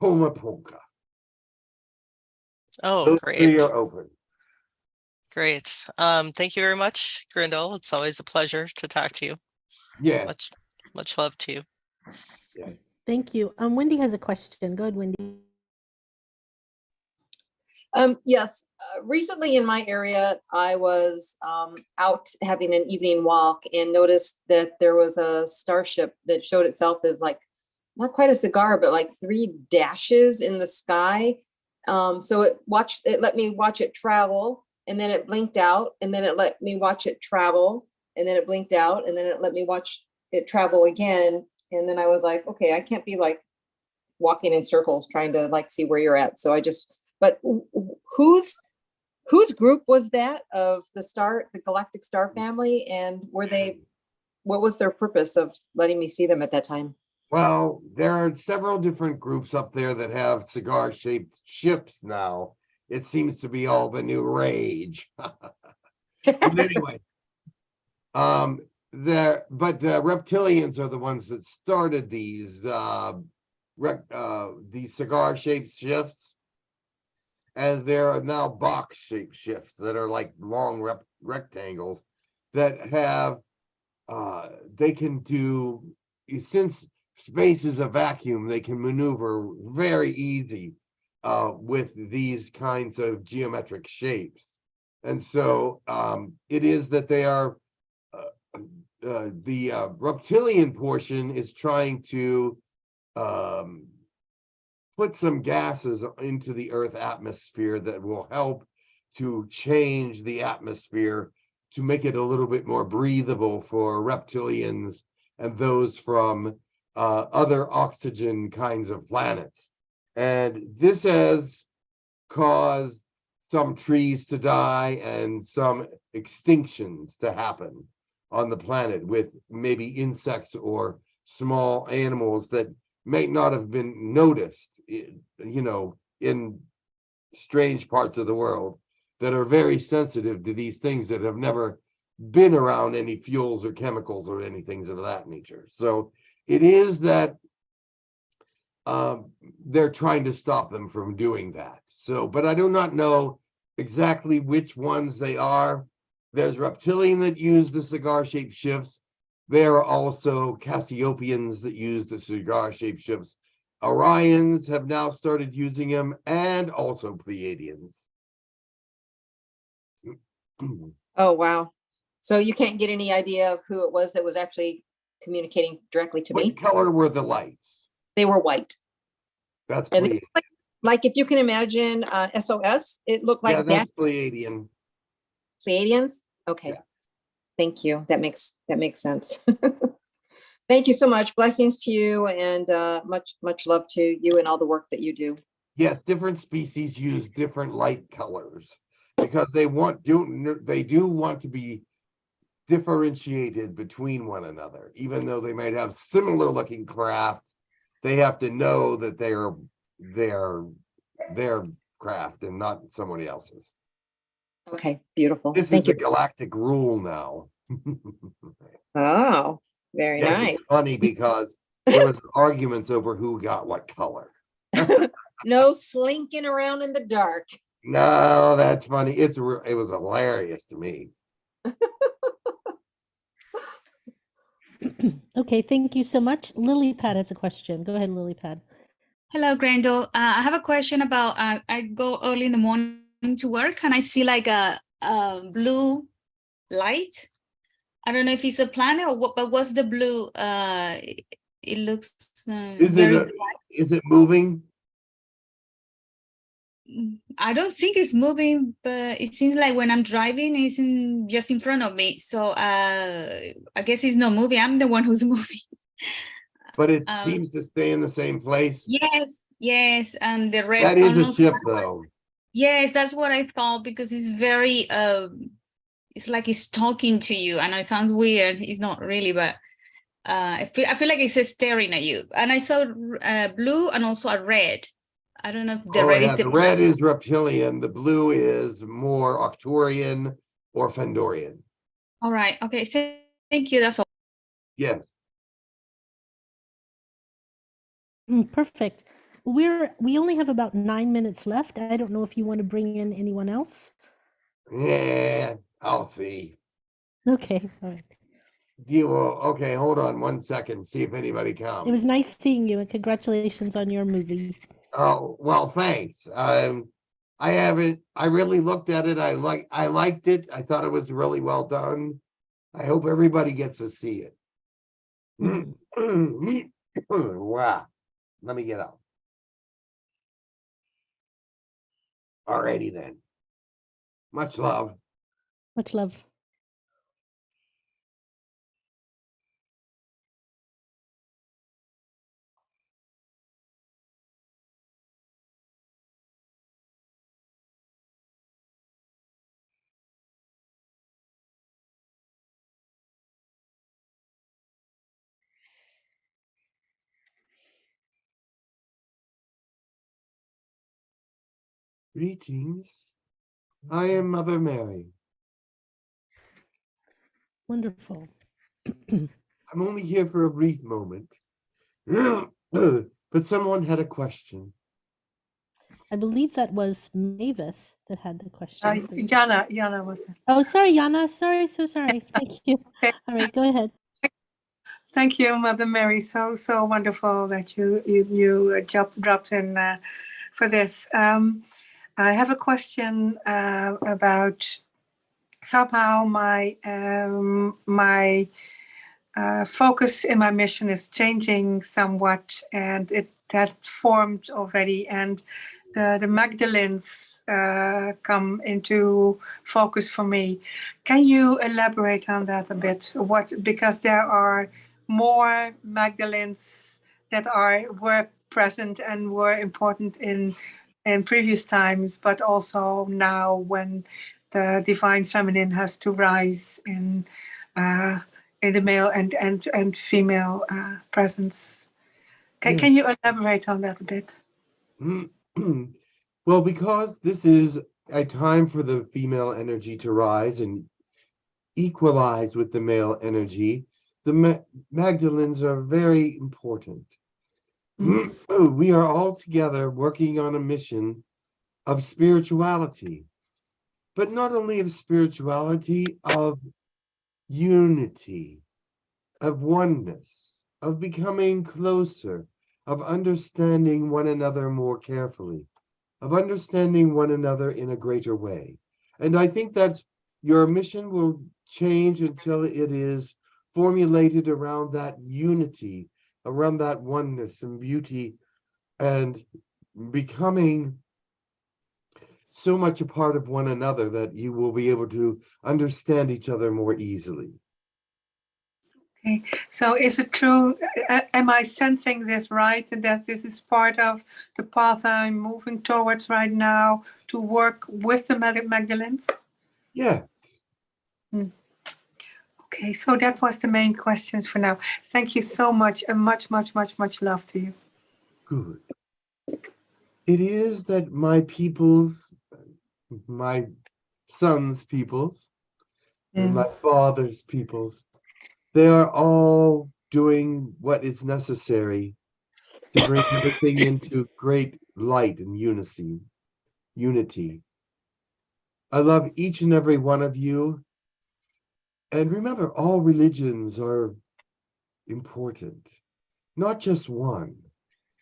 B: Pumapunka.
L: Oh,
B: Those
L: great.
B: 3 are open.
L: Great. Thank you very much, Grindel. It's always a pleasure to talk to you.
B: Yes.
L: Much love to you.
B: Yes.
A: Thank you. Wendy has a question. Go ahead, Wendy.
H: Yes, recently in my area, I was out having an evening walk and noticed that there was a starship that showed itself as like, not quite a cigar, but like 3 dashes in the sky. So it let me watch it travel, and then it blinked out, and then it let me watch it travel, and then it blinked out, and then it let me watch it travel again. And then I was like, okay, I can't be like walking in circles trying to like see where you're at. So I just, but whose group was that of the Galactic Star family, and what was their purpose of letting me see them at that time?
B: Well, there are several different groups up there that have cigar-shaped ships now, it seems to be all the new rage. But anyway, the reptilians are the ones that started these cigar-shaped shifts, and there are now box-shaped shifts that are like long rectangles that have they can do, since space is a vacuum, they can maneuver very easy with these kinds of geometric shapes. And so it is that they are the reptilian portion is trying to put some gases into the Earth atmosphere that will help to change the atmosphere to make it a little bit more breathable for reptilians and those from other oxygen kinds of planets. And this has caused some trees to die and some extinctions to happen on the planet, with maybe insects or small animals that may not have been noticed, in strange parts of the world, that are very sensitive to these things that have never been around any fuels or chemicals or anything of that nature. So it is that they're trying to stop them from doing that. So, but I do not know exactly which ones they are. There's reptilian that use the cigar-shaped shifts. There are also Cassiopeans that use the cigar-shaped shifts. Orions have now started using them, and also Pleiadians.
H: Oh, wow. So you can't get any idea of who it was that was actually communicating directly to me?
B: What color were the lights?
H: They were white.
B: That's
H: And
B: Pleiadian.
H: like if you can imagine SOS, it looked like
B: Yeah, that's Pleiadian.
H: Pleiadians? Okay.
B: Yeah.
H: Thank you. That makes sense. Thank you so much. Blessings to you, and much love to you and all the work that you do.
B: Yes, different species use different light colors because they do want to be differentiated between one another. Even though they might have similar looking craft, they have to know that they're their craft and not somebody else's.
H: Okay, beautiful.
B: This
H: Thank
B: is
H: you.
B: a galactic rule now.
H: Oh, very
B: Yes,
H: nice.
B: it's funny because there was arguments over who got what color.
H: No slinking around in the dark.
B: No, that's funny. It was hilarious to me.
A: Okay, thank you so much. Lily Pad has a question. Go ahead, Lily Pad.
K: Hello, Grendel. I have a question about, I go early in the morning to work and I see like a blue light. I don't know if it's a planet or what, but what's the blue? It looks
B: Is it moving?
K: I don't think it's moving, but it seems like when I'm driving, it's just in front of me. So I guess it's not moving. I'm the one who's moving.
B: But it seems to stay in the same place.
K: Yes, and the red.
B: That is a ship, though.
K: Yes, that's what I thought, because it's very it's like it's talking to you. I know it sounds weird. It's not really, but I feel like it's staring at you. And I saw blue and also a red. I don't know if the red is
B: the red is reptilian. The blue is more Arcturian or Fendorian.
K: All right. Okay. Thank you. That's all.
B: Yes.
A: Perfect. We only have about 9 minutes left. I don't know if you want to bring in anyone else.
B: Yeah, I'll see.
A: Okay. All right.
B: Okay, hold on 1 second. See if anybody comes.
A: It was nice seeing you, and congratulations on your movie.
B: Oh, well, thanks. I really looked at it. I liked it. I thought it was really well done. I hope everybody gets to see it. Wow. Let me get out. Alrighty then. Much love.
A: Much love.
B: Greetings. I am Mother Mary.
A: Wonderful.
B: I'm only here for a brief moment. But someone had a question.
A: I believe that was Mavis that had the question.
D: Yana was it.
A: Oh, sorry, Yana. Sorry, so sorry. Thank you. All right, go ahead.
D: Thank you, Mother Mary. So wonderful that you dropped in for this. I have a question about somehow my focus in my mission is changing somewhat, and it has formed already. And the Magdalens come into focus for me. Can you elaborate on that a bit? Because there are more Magdalens that were present and were important in previous times, but also now when the divine feminine has to rise in the male and female presence. Can you elaborate on that a bit?
B: Well, because this is a time for the female energy to rise and equalize with the male energy, the Magdalens are very important. We are all together working on a mission of spirituality, but not only of spirituality, of unity, of oneness, of becoming closer, of understanding one another more carefully, of understanding one another in a greater way. And I think that's your mission will change until it is formulated around that unity, around that oneness and beauty, and becoming so much a part of one another that you will be able to understand each other more easily.
D: Okay, so is it true, am I sensing this right, that this is part of the path I'm moving towards right now, to work with the Magdalens?
B: Yes.
D: Okay, so that was the main questions for now. Thank you so much, and much love to you.
B: Good. It is that my peoples, my son's peoples, and my father's peoples, they are all doing what is necessary to bring everything into great light and unity. I love each and every one of you. And remember, all religions are important, not just one.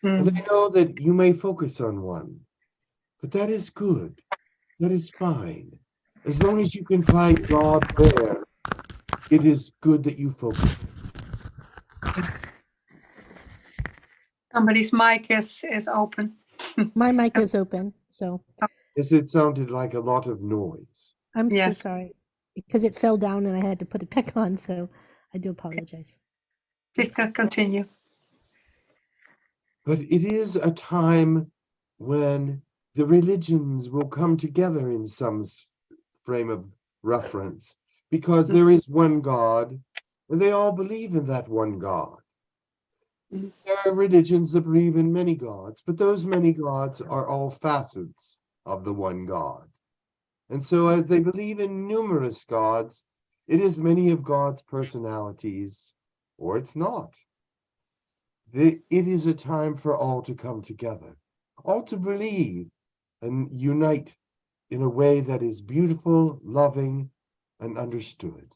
B: And I know that you may focus on one, but that is good. That is fine. As long as you can find God there, it is good that you focus.
D: Somebody's mic is open.
A: My mic is open, so.
B: Yes, it sounded like a lot of noise.
A: I'm so sorry, because it fell down and I had to put it back on, so I do apologize.
D: Please continue.
B: But it is a time when the religions will come together in some frame of reference, because there is one God, and they all believe in that one God. There are religions that believe in many gods, but those many gods are all facets of the one God. And so as they believe in numerous gods, it is many of God's personalities, or it's not. It is a time for all to come together, all to believe and unite in a way that is beautiful, loving, and understood.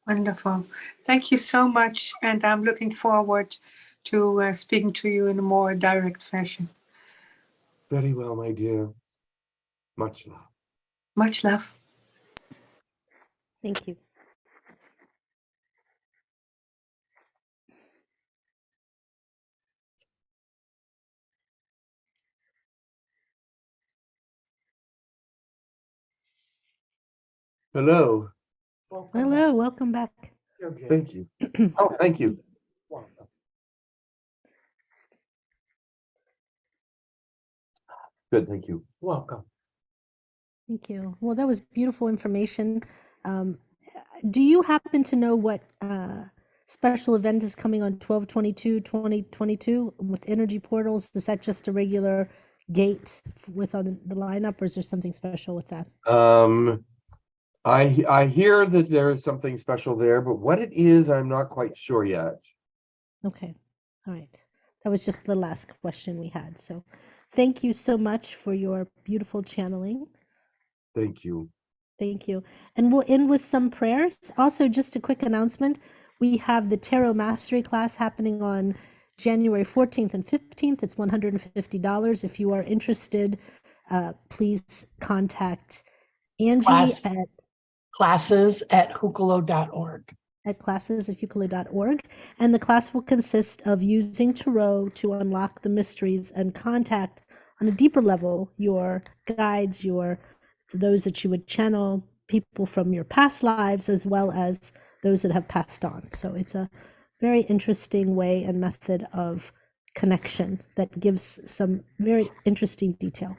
D: Wonderful. Thank you so much. And I'm looking forward to speaking to you in a more direct fashion.
B: Very well, my dear. Much love.
D: Much love.
A: Thank you.
B: Hello.
A: Hello, welcome back.
B: Thank you. Oh, thank you. Good, thank you.
M: Welcome.
A: Thank you. Well, that was beautiful information. Do you happen to know what special event is coming on 12/22/2022 with energy portals? Is that just a regular gate with on the lineup, or is there something special with that?
B: I hear that there is something special there, but what it is, I'm not quite sure yet.
A: Okay. All right. That was just the last question we had. So thank you so much for your beautiful channeling.
B: Thank you.
A: Thank you. And we'll end with some prayers. Also, just a quick announcement. We have the Tarot Mastery class happening on January 14th and 15th. It's $150. If you are interested, please contact Angie
C: classes at hucolo.org.
A: At classes@hucolo.org. And the class will consist of using tarot to unlock the mysteries and contact on a deeper level your guides, those that you would channel, people from your past lives, as well as those that have passed on. So it's a very interesting way and method of connection that gives some very interesting detail.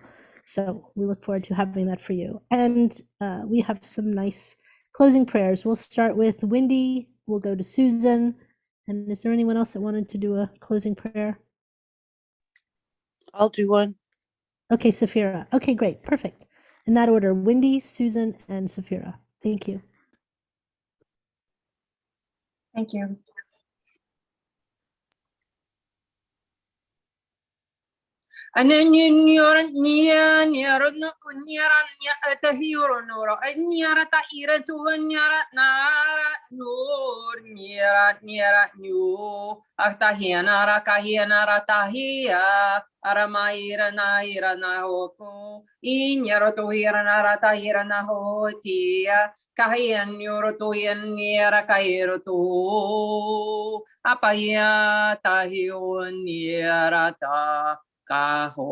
A: So we look forward to having that for you. And we have some nice closing prayers. We'll start with Wendy. We'll go to Susan. And is there anyone else that wanted to do a closing prayer?
P: I'll do one.
A: Okay, Saphira. Okay, great. Perfect. In that order, Wendy, Susan, and Saphira. Thank you.
D: Thank you.
Q: Aramaira naira na hoko inyaro to hira narata hira na hotia kahian yoro to yera kairo to apaya tahion yerata kaho.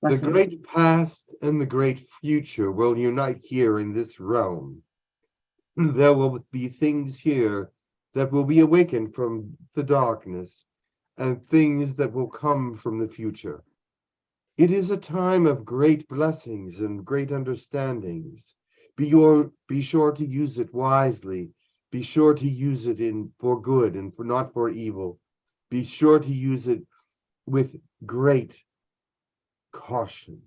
B: The great past and the great future will unite here in this realm. There will be things here that will be awakened from the darkness and things that will come from the future. It is a time of great blessings and great understandings. Be sure to use it wisely. Be sure to use it for good and not for evil. Be sure to use it with great caution,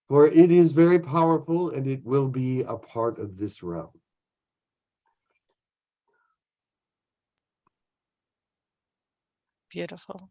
B: for it is very powerful and it will be a part of this realm.
L: Beautiful.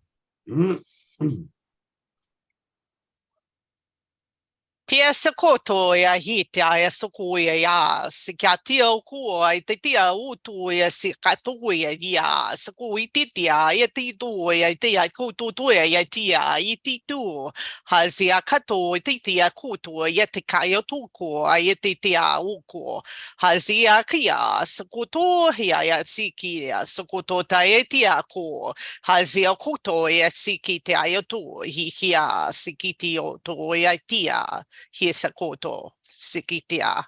L: Tia sakoto ya hita ya sokuya ya sikatia ku ai te tia utu ya sikatu ya sakui titia ya titu ya tia kutu tu ya tia ititu hazia kato titia kutu ya te kaya tuku ya titia uku hazia kia sakuto ya siki ya sakuto taetia ku hazia kuto ya sikitia ya tu hia sikitio to ya tia. Hisakoto Sikitia.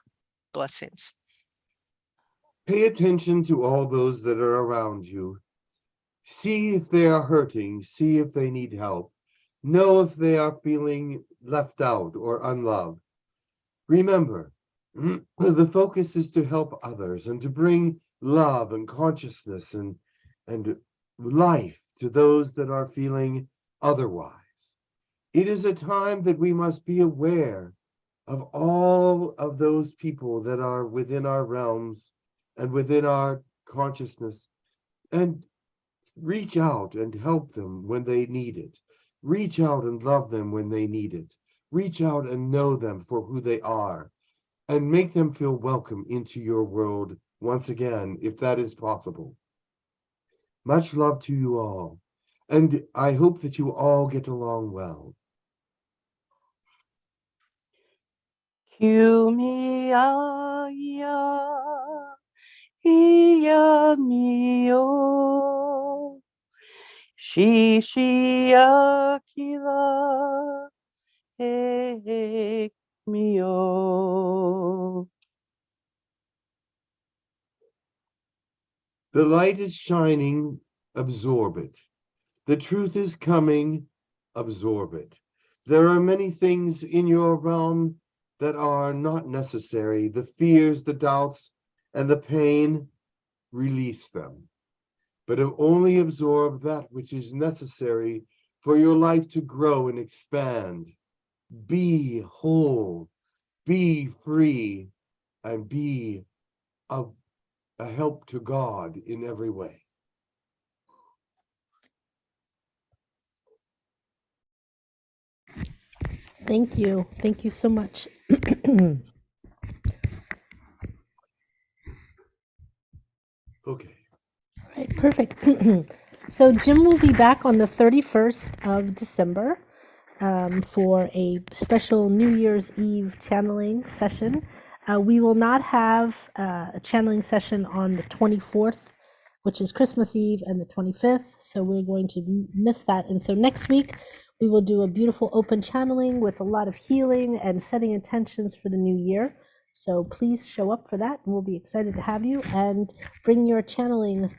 L: Blessings.
B: Pay attention to all those that are around you. See if they are hurting. See if they need help. Know if they are feeling left out or unloved. Remember, the focus is to help others and to bring love and consciousness and life to those that are feeling otherwise. It is a time that we must be aware of all of those people that are within our realms and within our consciousness, and reach out and help them when they need it. Reach out and love them when they need it. Reach out and know them for who they are, and make them feel welcome into your world once again, if that is possible. Much love to you all, and I hope that you all get along well.
P: Kumiaya iya mio shishiakila he mio.
B: The light is shining, absorb it. The truth is coming, absorb it. There are many things in your realm that are not necessary. The fears, the doubts, and the pain, release them. but only absorb that which is necessary for your life to grow and expand. Be whole, be free, and be a help to God in every way.
A: Thank you. Thank you so much.
B: Okay.
A: All right, perfect. So Jim will be back on the 31st of December for a special New Year's Eve channeling session. We will not have a channeling session on the 24th, which is Christmas Eve, and the 25th. So we're going to miss that. And so next week, we will do a beautiful open channeling with a lot of healing and setting intentions for the new year. So please show up for that. We'll be excited to have you, and bring your channeling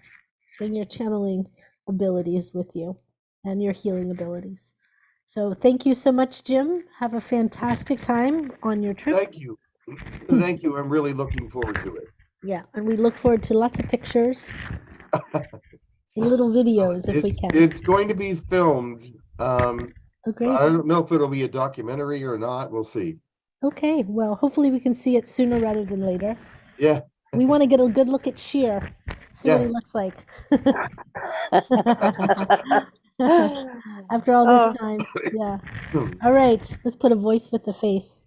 A: abilities with you and your healing abilities. So thank you so much, Jim. Have a fantastic time on your trip.
B: Thank you. Thank you. I'm really looking forward to it.
A: Yeah, and we look forward to lots of pictures and little videos if we can.
B: It's going to be filmed.
A: Oh, great.
B: I don't know if it'll be a documentary or not. We'll see.
A: Okay, well, hopefully we can see it sooner rather than later.
B: Yeah.
A: We want to get a good look at Sheer, see what he
B: Yes.
A: looks like. After all this time. Yeah. All right, let's put a voice with the face.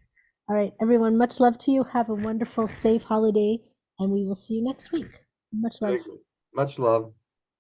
A: All right, everyone, much love to you. Have a wonderful, safe holiday, and we will see you next week. Much love.
B: Very good. Much love.